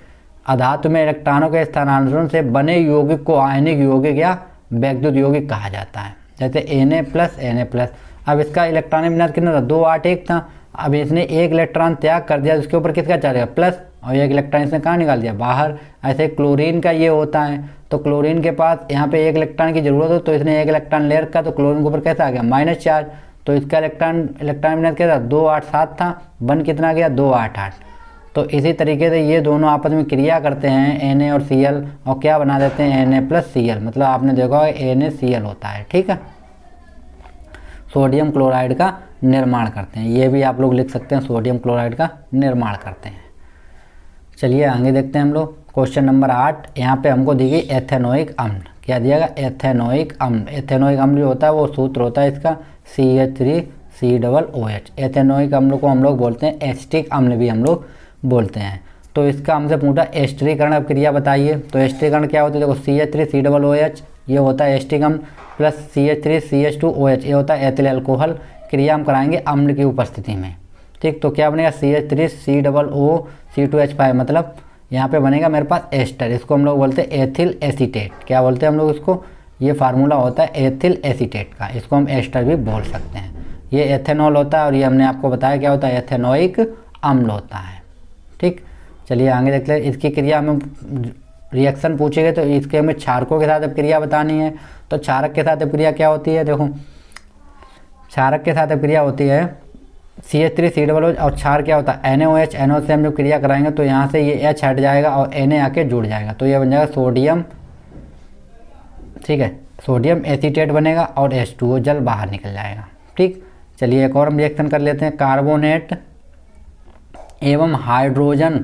अधातु में इलेक्ट्रॉनों के स्थानांतरण से बने यौगिक को आयनिक यौगिक या वैद्युत यौगिक कहा जाता है। जैसे Na+Na+। अब इसका इलेक्ट्रॉनिक विन्यास कितना था, 2 8 1 था। अब इसने एक इलेक्ट्रॉन त्याग कर दिया, उसके ऊपर किसका चलेगा, प्लस, और एक इलेक्ट्रॉन इसने कहाँ निकाल दिया, बाहर। ऐसे क्लोरीन का ये होता है, तो क्लोरीन के पास यहाँ पे एक इलेक्ट्रॉन की जरूरत हो तो इसने एक इलेक्ट्रॉन ले रखा, तो क्लोरीन के ऊपर कैसा आ गया, -4। तो इसका इलेक्ट्रॉन विन्यास क्या था, 2 8 7 था, बन कितना गया, 2 8 8। तो इसी तरीके से ये दोनों आपस में क्रिया करते हैं, Na और Cl, और क्या बना देते हैं, Na+Cl। मतलब आपने देखा होगा NaCl होता है। ठीक है, सोडियम क्लोराइड का निर्माण करते हैं, ये भी आप लोग लिख सकते हैं, सोडियम क्लोराइड का निर्माण करते हैं। चलिए आगे देखते हैं हम लोग। क्वेश्चन नंबर 8, यहाँ पे हमको दी गई एथेनोइक अम्ल। क्या दिया गया, एथेनोइक अम्ल। एथेनोइक अम्ल जो होता है वो सूत्र होता है इसका CH3COOH। एथेनोइक अम्ल को हम लोग बोलते हैं एस्टिक अम्ल भी हम लोग बोलते हैं। तो इसका हमसे पूछा एस्टरीकरण क्रिया बताइए। तो एस्टरीकरण क्या होता है, देखो CH3COOH ये होता है एस्टिक अम्ल, प्लस CH3CH2OH ये होता है एथिल अल्कोहल। क्रिया हम कराएंगे अम्ल की उपस्थिति में। ठीक, तो क्या बनेगा, CH3COOC2H5, मतलब यहाँ पे बनेगा मेरे पास एस्टर। इसको हम लोग बोलते हैं एथिल एसीटेट। क्या बोलते हैं हम लोग इसको, ये फार्मूला होता है एथिल एसीटेट का, इसको हम एस्टर भी बोल सकते हैं। ये एथेनॉल होता है और ये हमने आपको बताया क्या होता है, एथेनोइक अम्ल होता है। ठीक, चलिए आगे देखते हैं। इसकी क्रिया में रिएक्शन पूछे गए तो इसके हमें क्षारकों के साथ अब क्रिया बतानी है। तो क्षारक के साथ अब क्रिया क्या होती है, देखो क्षारक के साथ अब क्रिया होती है CH3COOH, और क्षार क्या होता है NaOH। NaOH से हम जब क्रिया कराएंगे तो यहाँ से ये H हट जाएगा और Na आके जुड़ जाएगा, तो ये बन जाएगा सोडियम। ठीक है, सोडियम एसीटेट बनेगा और H2O जल बाहर निकल जाएगा। ठीक, चलिए एक और हम रिएक्शन कर लेते हैं। कार्बोनेट एवं हाइड्रोजन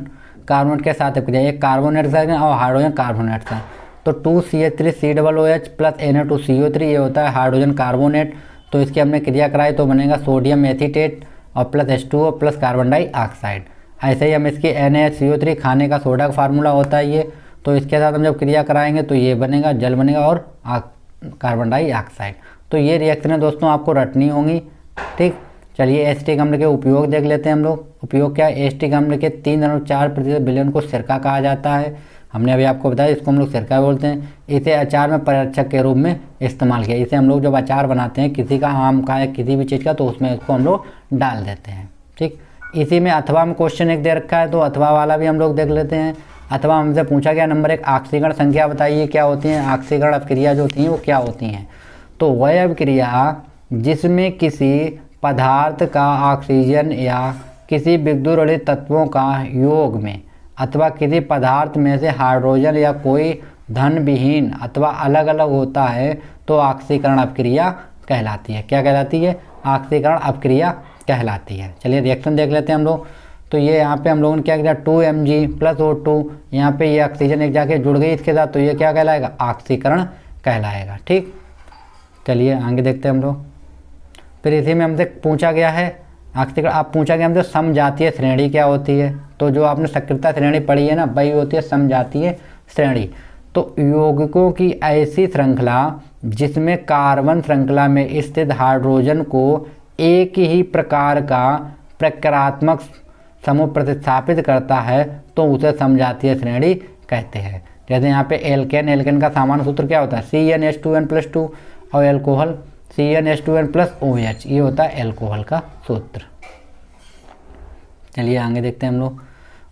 कार्बोनेट के साथ क्रिया, एक कार्बोनेट के साथ और हाइड्रोजन कार्बोनेट का। तो 2CH3COOH प्लस Na2CO3 ये होता है हाइड्रोजन कार्बोनेट। तो इसकी हमने क्रिया कराई तो बनेगा सोडियम एसीटेट और plus H2O plus carbon dioxide. ऐसे ही हम इसकी NaCO3 खाने का सोडा का फार्मूला होता है ये। तो इसके साथ हम जब क्रिया कराएंगे तो ये बनेगा, जल बनेगा और कार्बन डाइऑक्साइड। तो ये रिएक्शनें दोस्तों आपको रटनी होंगी। ठीक, चलिए एस्टिक अम्ल के उपयोग देख लेते हैं हम लोग। उपयोग क्या है, एस्टिक अम्ल के 3.4% विलयन को सिरका कहा जाता है। हमने अभी आपको बताया इसको हम लोग सिरका बोलते हैं। इसे अचार में परिरक्षक के रूप में इस्तेमाल किया। इसे हम लोग जब अचार बनाते हैं किसी का, आम का या किसी भी चीज़ का, तो उसमें इसको हम लोग डाल देते हैं। ठीक, इसी में अथवा में क्वेश्चन एक दे रखा है, तो अथवा वाला भी हम लोग देख लेते हैं। अथवा हमसे पूछा गया नंबर 1, ऑक्सीकरण संख्या बताइए क्या होती है। ऑक्सीकरण अभिक्रिया जो होती हैं वो क्या होती हैं। तो वह अभिक्रिया जिसमें किसी पदार्थ का ऑक्सीजन या किसी विद्युत तत्वों का योग में अथवा किसी पदार्थ में से हाइड्रोजन या कोई धन विहीन अथवा अलग अलग होता है तो ऑक्सीकरण अपक्रिया कहलाती है। क्या कहलाती है, ऑक्सीकरण अपक्रिया कहलाती है। चलिए रिएक्शन देख लेते हैं हम लोग। तो ये यहाँ पे हम लोगों ने क्या किया, 2Mg प्लस O2, यहाँ पे ये ऑक्सीजन एक जाके जुड़ गई इसके साथ, तो ये क्या कहलाएगा, ऑक्सीकरण कहलाएगा। ठीक, चलिए आगे देखते हैं हम लोग। फिर इसी में हमसे पूछा गया है, आप पूछा गया हमसे समजातीय श्रेणी क्या होती है। तो जो आपने सक्रियता श्रेणी पढ़ी है ना, वही होती है समजातीय श्रेणी। तो यौगिकों की ऐसी श्रृंखला जिसमें कार्बन श्रृंखला में स्थित हाइड्रोजन को एक ही प्रकार का प्रक्रियात्मक समूह प्रतिस्थापित करता है, तो उसे समजातीय श्रेणी कहते हैं। जैसे यहाँ पे एल्केन का सामान्य सूत्र क्या होता है, CnH2n+2, और एल्कोहल CnH2n+OH, ये होता है एल्कोहल का सूत्र। चलिए आगे देखते हैं हम लोग।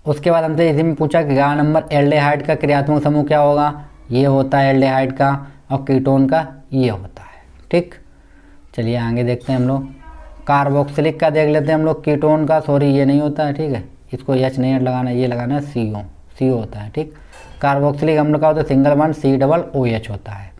उसके बाद हमसे इसी में पूछा कि गा नंबर एल्डेहाइड का क्रियात्मक समूह क्या होगा, ये होता है एल्डेहाइड का, और कीटोन का ये होता है। ठीक, चलिए आगे देखते हैं हम लोग। कार्बोक्सिलिक का देख लेते हैं हम लोग। कीटोन का सॉरी ये नहीं होता है, ठीक है, इसको H नहीं लगाना, ये लगाना है CO होता है। ठीक, कार्बोक्सिलिक अम्ल का होता है सिंगल बॉन्ड COOH होता है।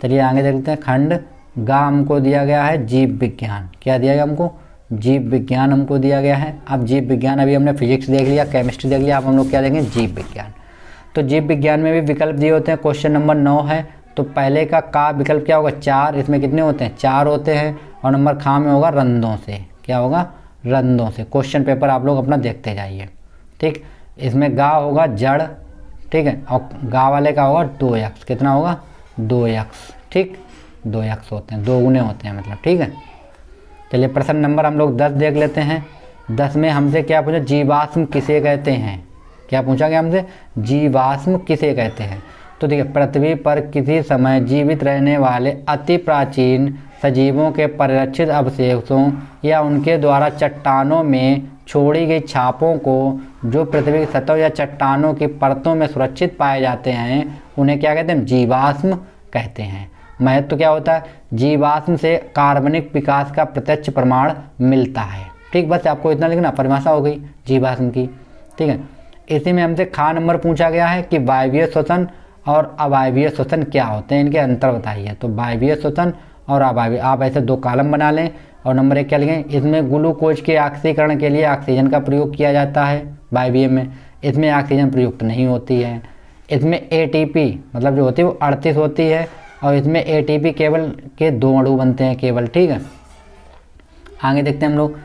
चलिए आगे देखते हैं। खंड गा हमको दिया गया है जीव विज्ञान। क्या दिया गया हमको, जीव विज्ञान हमको दिया गया है। अब जीव विज्ञान, अभी हमने फिजिक्स देख लिया, केमिस्ट्री देख लिया, अब हम लोग क्या देखेंगे, जीव विज्ञान। तो जीव विज्ञान में भी विकल्प दिए होते हैं। क्वेश्चन नंबर 9 है, तो पहले का विकल्प क्या होगा, 4। इसमें कितने होते हैं, 4 होते हैं। और नंबर खा में होगा रंधों से। क्या होगा, रंधों से। क्वेश्चन पेपर आप लोग अपना देखते जाइए। ठीक, इसमें गा होगा जड़, ठीक है, और गा वाले का होगा 2x। कितना होगा, 2x। ठीक, 2x होते हैं, 2 गुने होते हैं मतलब। ठीक है, चलिए प्रश्न नंबर हम लोग 10 देख लेते हैं। 10 में हमसे क्या पूछा, जीवाश्म किसे कहते हैं। क्या पूछा गया हमसे, जीवाश्म किसे कहते हैं। तो देखिए, पृथ्वी पर किसी समय जीवित रहने वाले अति प्राचीन सजीवों के परिरक्षित अवशेषों या उनके द्वारा चट्टानों में छोड़ी गई छापों को जो पृथ्वी की सतह या चट्टानों की परतों में सुरक्षित पाए जाते हैं, उन्हें क्या कहते हैं, जीवाश्म कहते हैं। महत्व क्या होता है, जीवाश्म से कार्बनिक विकास का प्रत्यक्ष प्रमाण मिलता है। ठीक, बस आपको इतना लिखना, परिभाषा हो गई जीवाश्म की। ठीक है, इसी में हमसे खा नंबर पूछा गया है कि वायवीय श्वसन और अवायवीय श्वसन क्या होते हैं, इनके अंतर बताइए। तो वायवीय श्वसन और अवायवीय, आप ऐसे 2 कॉलम बना लें। और नंबर 1 क्या लिखें, इसमें ग्लूकोज के ऑक्सीकरण के लिए ऑक्सीजन का प्रयोग किया जाता है वायवीय में, इसमें ऑक्सीजन प्रयुक्त नहीं होती है। इसमें ATP मतलब जो होती है वो 38 होती है, और इसमें ATP केवल के 2 अणु बनते हैं केवल। ठीक है, आगे देखते हैं हम लोग।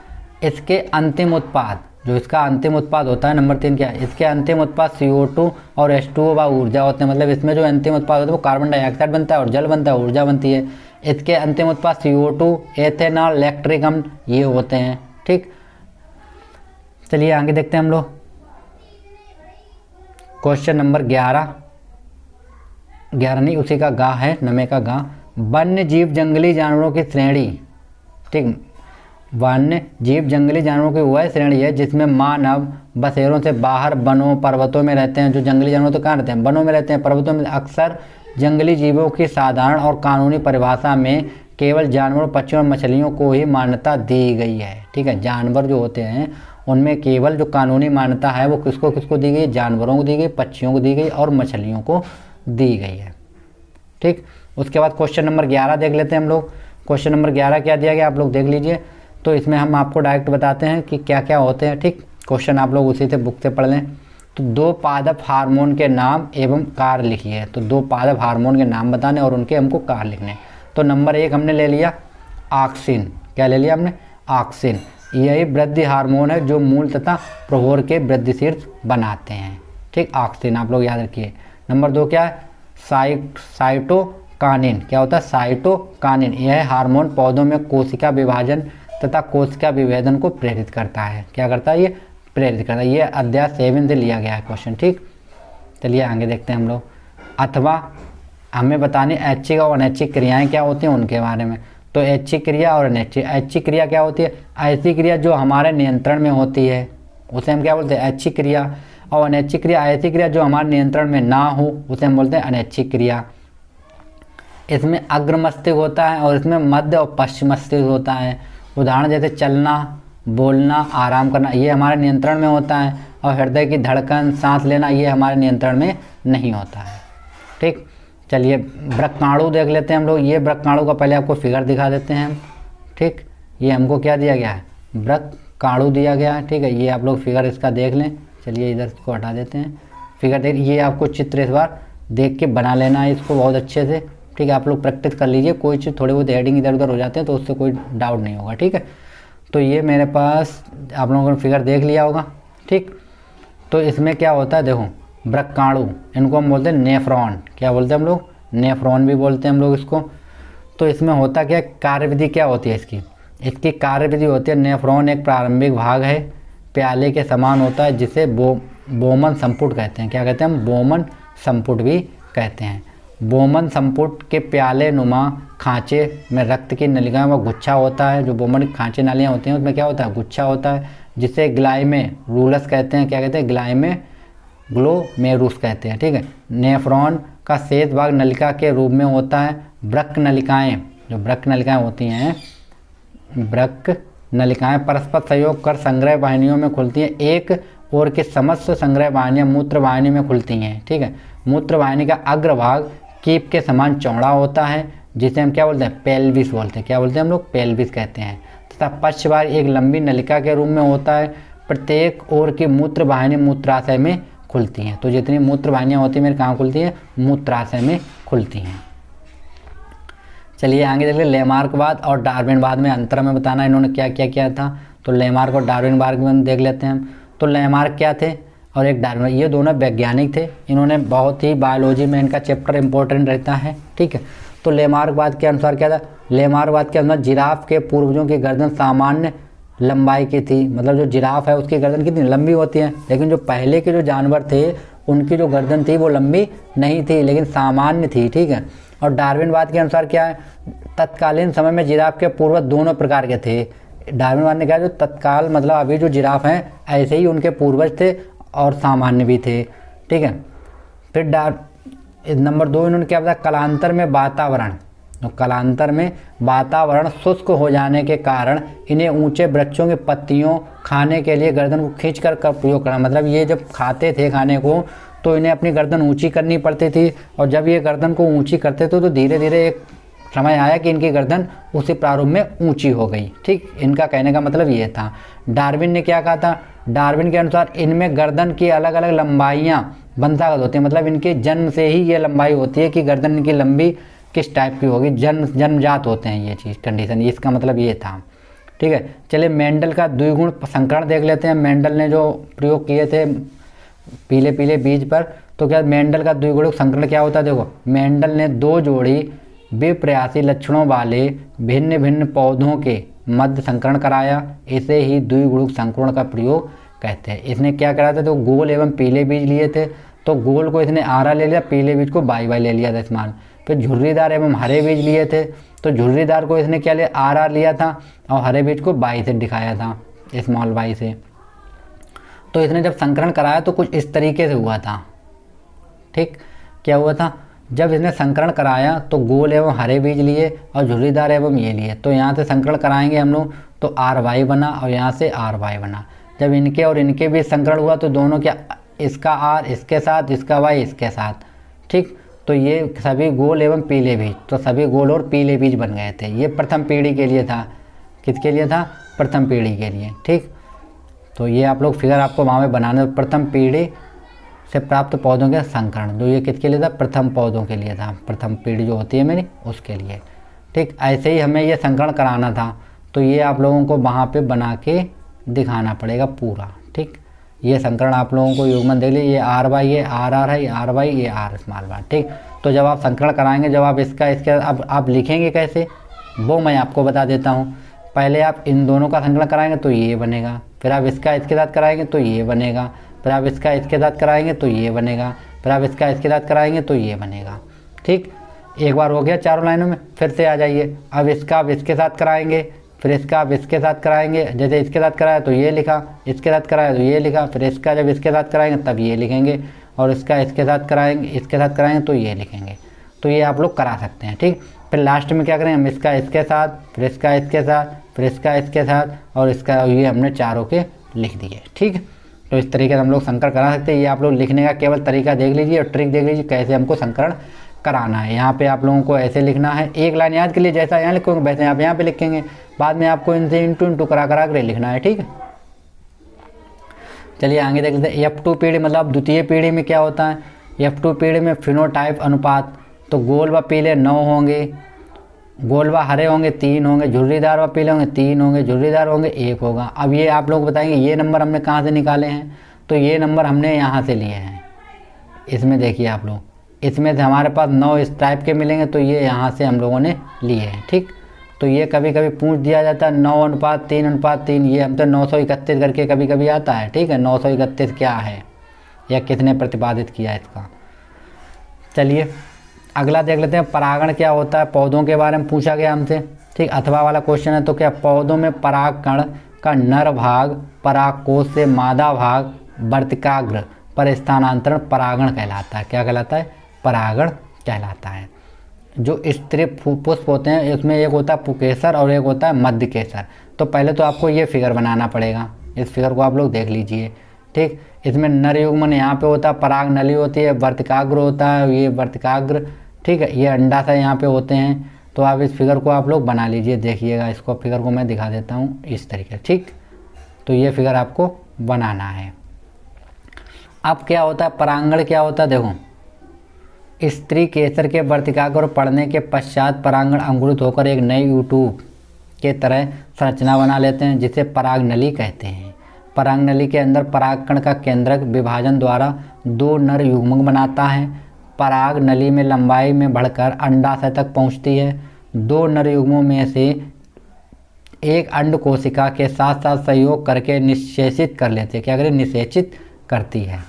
इसके अंतिम उत्पाद, जो इसका अंतिम उत्पाद होता है, नंबर 3 क्या है, इसके अंतिम उत्पाद CO2 और H2O व ऊर्जा होते हैं। मतलब इसमें जो अंतिम उत्पाद होता है वो कार्बन डाइऑक्साइड बनता है और जल बनता है, ऊर्जा बनती है। इसके अंतिम उत्पाद CO2, एथेनॉल, लैक्टिक अम्ल ये होते हैं। ठीक, चलिए आगे देखते हैं हम लोग। क्वेश्चन नंबर 11 नहीं, उसी का गा है, नमे का गा। वन्य जीव जंगली जानवरों की श्रेणी। ठीक, वन्य जीव जंगली जानवरों की वह श्रेणी है जिसमें मानव बसेरों से बाहर वनों पर्वतों में रहते हैं। जो जंगली जानवर तो कहाँ रहते हैं, वनों में रहते हैं, पर्वतों में। अक्सर जंगली जीवों की साधारण और कानूनी परिभाषा में केवल जानवरों, पक्षियों और मछलियों को ही मान्यता दी गई है। ठीक है, जानवर जो होते हैं उनमें केवल जो कानूनी मान्यता है वो किसको किसको दी गई, जानवरों को दी गई, पक्षियों को दी गई और मछलियों को दी गई है। ठीक, उसके बाद क्वेश्चन नंबर 11 देख लेते हैं हम लोग। क्वेश्चन नंबर 11 क्या दिया गया, आप लोग देख लीजिए। तो इसमें हम आपको डायरेक्ट बताते हैं कि क्या क्या होते हैं। ठीक, क्वेश्चन आप लोग उसी से बुक से पढ़ लें। तो 2 पादप हार्मोन के नाम एवं कार्य लिखिए। तो 2 पादप हार्मोन के नाम बताने और उनके हमको कार्य लिखने। तो नंबर 1 हमने ले लिया ऑक्सिन। क्या ले लिया हमने, ऑक्सिन। यही वृद्धि हार्मोन है जो मूल तथा प्रभोर के वृद्धिशील बनाते हैं। ठीक, ऑक्सिन आप लोग याद रखिए। नंबर 2 क्या है, साइटोकानिन। क्या होता है, साइटोकानिन। यह हार्मोन पौधों में कोशिका विभाजन तथा कोशिका विभेदन को प्रेरित करता है। क्या करता है, ये प्रेरित करता है। ये अध्याय 7 से लिया गया है क्वेश्चन। ठीक, चलिए आगे देखते हैं हम लोग। अथवा हमें बतानी ऐच्छिक और अनैच्छिक क्रियाएं क्या होती हैं उनके बारे में। तो ऐच्छिक क्रिया और अनैच्छिक। ऐच्छिक क्रिया क्या होती है, ऐसी क्रिया जो हमारे नियंत्रण में होती है उसे हम क्या बोलते हैं, ऐच्छिक क्रिया। और अनैच्छिक क्रिया, ऐसी क्रिया जो हमारे नियंत्रण में ना हो उसे हम बोलते हैं अनैच्छिक क्रिया। इसमें अग्र मस्तिष्क होता है और इसमें मध्य और पश्चिम मस्तिष्क होता है। उदाहरण जैसे चलना, बोलना, आराम करना, ये हमारे नियंत्रण में होता है। और हृदय की धड़कन, सांस लेना, ये हमारे नियंत्रण में नहीं होता है। ठीक, चलिए वृक्काणु देख लेते हैं हम लोग। ये वृक्काणु का पहले आपको फिगर दिखा देते हैं हम। ठीक, ये हमको क्या दिया गया है, वृक्काणु दिया गया है। ठीक है, ये आप लोग फिगर इसका देख लें। चलिए इधर इसको हटा देते हैं। फिगर देख, ये आपको चित्र इस बार देख के बना लेना है इसको बहुत अच्छे से। ठीक है, आप लोग प्रैक्टिस कर लीजिए, कोई चीज़ थोड़े बहुत हेडिंग इधर उधर हो जाते हैं तो उससे कोई डाउट नहीं होगा। ठीक है, तो ये मेरे पास आप लोगों ने फिगर देख लिया होगा। ठीक, तो इसमें क्या होता है, देखो ब्रक्काणु, इनको हम बोलते हैं नेफ्रॉन। क्या बोलते हैं हम लोग? नेफ्रॉन भी बोलते हैं हम लोग इसको। तो इसमें होता क्या, कार्यविधि क्या होती है इसकी कार्यविधि होती है, नेफ्रॉन एक प्रारंभिक भाग है, प्याले के समान होता है, जिसे बोमन संपुट कहते हैं। क्या कहते हैं हम? बोमन संपुट भी कहते हैं। बोमन संपुट के प्याले नुमा खांचे में रक्त की नलिकाओं में गुच्छा होता है। जो बोमन खांचे नालियाँ होती हैं उसमें क्या होता है? गुच्छा होता है, जिसे ग्लाइमेरुलस कहते हैं। क्या कहते हैं? ग्लोमेरुलस कहते हैं। ठीक है, नेफ्रॉन का शेष भाग नलिका के रूप में होता है। वृक्क नलिकाएँ, जो वृक्क नलिकाएँ होती हैं, वृक्क नलिकाएँ परस्पर सहयोग कर संग्रह वाहिनियों में खुलती हैं। एक और के समस्त संग्रह वाहिनियाँ मूत्र वाहिनी में खुलती हैं। ठीक है, मूत्र वाहिनी का अग्रभाग कीप के समान चौड़ा होता है, जिसे हम क्या बोलते हैं? पेल्विस बोलते हैं। क्या बोलते हैं हम लोग? पेल्विस कहते हैं। तथा पश्च भाग एक लंबी नलिका के रूप में होता है। प्रत्येक ओर की मूत्र वाहिनी मूत्राशय में खुलती हैं। तो जितनी मूत्र वाहिनियाँ होती हैं मेरे कहाँ खुलती हैं? मूत्राशय में खुलती हैं। चलिए आगे देखिए, लेमार्कवाद और डार्विनवाद में अंतर में बताना इन्होंने क्या क्या किया था। तो लेमार्क और डार्विनवाद में देख लेते हैं हम। तो लेमार्क क्या थे और एक डार्विन, ये दोनों वैज्ञानिक थे। इन्होंने बहुत ही बायोलॉजी में इनका चैप्टर इंपॉर्टेंट रहता है। ठीक है, तो लेमार्कवाद के अनुसार क्या था? लेमार्कवाद के अनुसार जिराफ के पूर्वजों की गर्दन सामान्य लंबाई की थी। मतलब जो जिराफ है उसकी गर्दन कितनी लंबी होती है, लेकिन जो पहले के जो जानवर थे उनकी जो गर्दन थी वो लंबी नहीं थी, लेकिन सामान्य थी। ठीक है, और डार्विनवाद के अनुसार क्या है? तत्कालीन समय में जिराफ के पूर्वज दोनों प्रकार के थे। डार्विनवाद ने कहा जो तत्काल मतलब अभी जो जिराफ हैं ऐसे ही उनके पूर्वज थे और सामान्य भी थे। ठीक है, फिर नंबर 2 इन्होंने क्या बताया? कालांतर में वातावरण, तो कालांतर में वातावरण शुष्क हो जाने के कारण इन्हें ऊंचे वृक्षों की पत्तियों खाने के लिए गर्दन को खींच कर प्रयोग करना। मतलब ये जब खाते थे खाने को तो इन्हें अपनी गर्दन ऊंची करनी पड़ती थी, और जब ये गर्दन को ऊंची करते थे तो धीरे धीरे एक समय आया कि इनकी गर्दन उसी प्रारूप में ऊंची हो गई। ठीक, इनका कहने का मतलब ये था। डार्विन ने क्या कहा था? डार्विन के अनुसार इनमें गर्दन की अलग अलग लंबाइयाँ वंशागत होती हैं। मतलब इनके जन्म से ही ये लंबाई होती है कि गर्दन इनकी लंबी किस टाइप की होगी, जन्मजात होते हैं ये चीज़, कंडीशन, इसका मतलब ये था। ठीक है, चलिए मेंडल का द्विगुण संकरण देख लेते हैं। मेंडल ने जो प्रयोग किए थे पीले पीले बीज पर, तो क्या मेंडल का द्विगुणिक संकरण क्या होता है? देखो, मेंडल ने 2 जोड़ी विप्रयासी लक्षणों वाले भिन्न भिन्न पौधों के मध्य संकरण कराया। इसे ही द्विगुणिक संकरण का प्रयोग कहते हैं। इसने क्या करा था? तो गोल एवं पीले बीज लिए थे, तो गोल को इसने आरा ले लिया, पीले बीज को बाई ले लिया था इस्तेमाल। फिर झुर्रीदार एवं हरे बीज लिए थे, तो झुर्रीदार को इसने क्या लिया? आरा लिया था, और हरे बीज को बाई से दिखाया था, स्मॉल बाई से। तो इसने जब संकरण कराया तो कुछ इस तरीके से हुआ था। ठीक, क्या हुआ था? जब इसने संकरण कराया तो गोल एवं हरे बीज लिए और झुर्रीदार एवं ये लिए। तो यहाँ से संकरण कराएंगे हम लोग तो आर वाई बना और यहाँ से आर वाई बना। जब इनके और इनके बीच संकरण हुआ तो दोनों क्या, इसका आर इसके साथ, इसका वाई इसके साथ। ठीक, तो ये सभी गोल एवं पीले बीज, तो सभी गोल और पीले बीज बन गए थे। ये प्रथम पीढ़ी के लिए था। किसके लिए था? प्रथम पीढ़ी के लिए। ठीक, तो ये आप लोग फिगर आपको वहाँ में बनाने, प्रथम पीढ़ी से प्राप्त पौधों के संकरण, जो ये किसके लिए था? प्रथम पौधों के लिए था, प्रथम पीढ़ी जो होती है मेरी उसके लिए। ठीक, ऐसे ही हमें ये संकरण कराना था, तो ये आप लोगों को वहाँ पे बना के दिखाना पड़ेगा पूरा। ठीक, ये संकरण आप लोगों को युग्मन दे लीजिए, ये आर वाई, ये आर आर है, ये आर वाई, ये आर स्मॉल बार। ठीक, तो जब आप संकरण कराएंगे, जब आप इसका अब आप लिखेंगे कैसे वो मैं आपको बता देता हूँ। पहले आप इन दोनों का संकलन कराएंगे तो ये बनेगा, फिर आप इसका इसके साथ कराएंगे तो ये बनेगा, फिर आप इसका इसके साथ कराएंगे तो ये बनेगा, फिर आप इसका इसके साथ कराएंगे तो ये बनेगा। ठीक, एक बार हो गया चारों लाइनों में। फिर से आ जाइए, अब इसका आप इसके साथ कराएंगे, फिर इसका आप इसके साथ कराएंगे। जैसे इसके साथ कराया तो ये लिखा, इसके साथ कराया तो ये लिखा, फिर इसका जब इसके साथ कराएंगे तब ये लिखेंगे, और इसका इसके साथ कराएंगे, इसके साथ कराएंगे तो ये लिखेंगे। तो ये आप लोग करा सकते हैं। ठीक, फिर लास्ट में क्या करेंगे, हम इसका इसके साथ, फिर इसका इसके साथ, फिर इसका इसके साथ, और इसका ये हमने चारों के लिख दिए। ठीक, तो इस तरीके से हम लोग संकर करा सकते हैं। ये आप लोग लिखने का केवल तरीका देख लीजिए और ट्रिक देख लीजिए कैसे हमको संकरण कराना है। यहाँ पे आप लोगों को ऐसे लिखना है, एक लाइन याद के लिए जैसा यहाँ लिखोगे वैसे आप यहाँ पे लिखेंगे, बाद में आपको इनसे इंटू करा कर लिखना है। ठीक है, चलिए आगे देख लेते हैं। F2 पीढ़ी मतलब द्वितीय पीढ़ी में क्या होता है। F2 पीढ़ी में फिनोटाइप अनुपात तो गोल व पीले 9 होंगे, गोल व हरे होंगे 3 होंगे, झुर्रीदार व पीले होंगे 3 होंगे, झुर्रीदार होंगे 1 होगा। अब ये आप लोग बताएंगे ये नंबर हमने कहाँ से निकाले हैं, तो ये नंबर हमने यहाँ से लिए हैं। इसमें देखिए आप लोग, इसमें से हमारे पास 9 इस टाइप के मिलेंगे, तो ये यहाँ से हम लोगों ने लिए हैं। ठीक, तो ये कभी कभी पूछ दिया जाता है 9:3:3, ये हम तो 931 करके कभी कभी आता है। ठीक है, 931 क्या है या किसने प्रतिपादित किया इसका। चलिए अगला देख लेते हैं, परागण क्या होता है। पौधों के बारे में पूछा गया हमसे। ठीक, अथवा वाला क्वेश्चन है। तो क्या पौधों में परागकण का नर भाग परागकोश से मादा भाग वर्तिकाग्र पर स्थानांतरण परागण कहलाता है। क्या कहलाता है? परागण कहलाता है। जो स्त्री पुष्प होते हैं इसमें एक होता है पुकेसर और एक होता है मध्य केसर। तो पहले तो आपको ये फिगर बनाना पड़ेगा, इस फिगर को आप लोग देख लीजिए। ठीक, इसमें नर युग्मन यहाँ पे होता है, पराग नली होती है, वर्तिकाग्र होता है, ये वर्तिकाग्र। ठीक है, ये अंडाशय यहाँ पे होते हैं। तो आप इस फिगर को आप लोग बना लीजिए, देखिएगा इसको, फिगर को मैं दिखा देता हूँ इस तरीके से। ठीक, तो ये फिगर आपको बनाना है। अब क्या होता है परागण, क्या होता है देखो, स्त्री केसर के वर्तिकाग्र पड़ने के पश्चात परागण अंकुरित होकर एक नई यूट्यूब के तरह संरचना बना लेते हैं, जिसे परागनली कहते हैं। परागनली के अंदर परागकण का केंद्रक विभाजन द्वारा 2 नर युग्मक बनाता है। पराग नली में लंबाई में बढ़कर अंडाशय तक पहुंचती है। 2 नर युग्मों में से एक अंड कोशिका के साथ साथ सहयोग करके निषेचित कर लेते हैं। क्या करें? निषेचित करती है।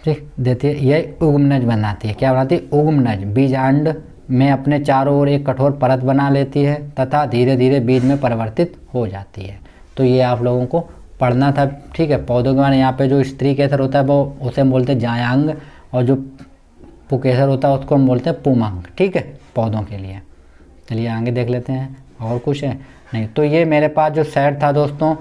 ठीक, देती है, यह उग्मनज बनाती है। क्या बनाती है? उग्मनज। बीजांड में अपने चारों ओर एक कठोर परत बना लेती है तथा धीरे धीरे बीज में परिवर्तित हो जाती है। तो ये आप लोगों को पढ़ना था। ठीक है, पौधों के बारे में यहाँ पे जो स्त्री केसर होता है वो उसे हम बोलते हैं जायांग, और जो पुकेसर होता है उसको हम बोलते हैं पुमांग। ठीक है, पौधों के लिए। चलिए आगे देख लेते हैं, और कुछ है नहीं। तो ये मेरे पास जो सेट था दोस्तों,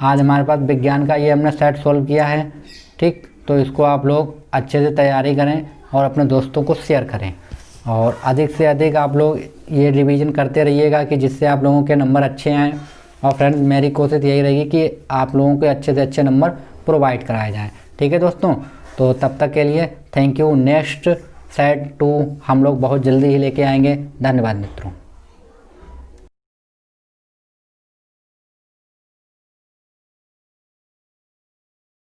आज हमारे पास विज्ञान का ये हमने सेट सोल्व किया है। ठीक, तो इसको आप लोग अच्छे से तैयारी करें और अपने दोस्तों को शेयर करें, और अधिक से अधिक आप लोग ये रिवीजन करते रहिएगा कि जिससे आप लोगों के नंबर अच्छे आएँ। और फ्रेंड्स मेरी कोशिश यही रहेगी कि आप लोगों के अच्छे से अच्छे नंबर प्रोवाइड कराए जाएँ। ठीक है दोस्तों, तो तब तक के लिए थैंक यू। नेक्स्ट सेट 2 हम लोग बहुत जल्दी ही लेके आएंगे। धन्यवाद मित्रों।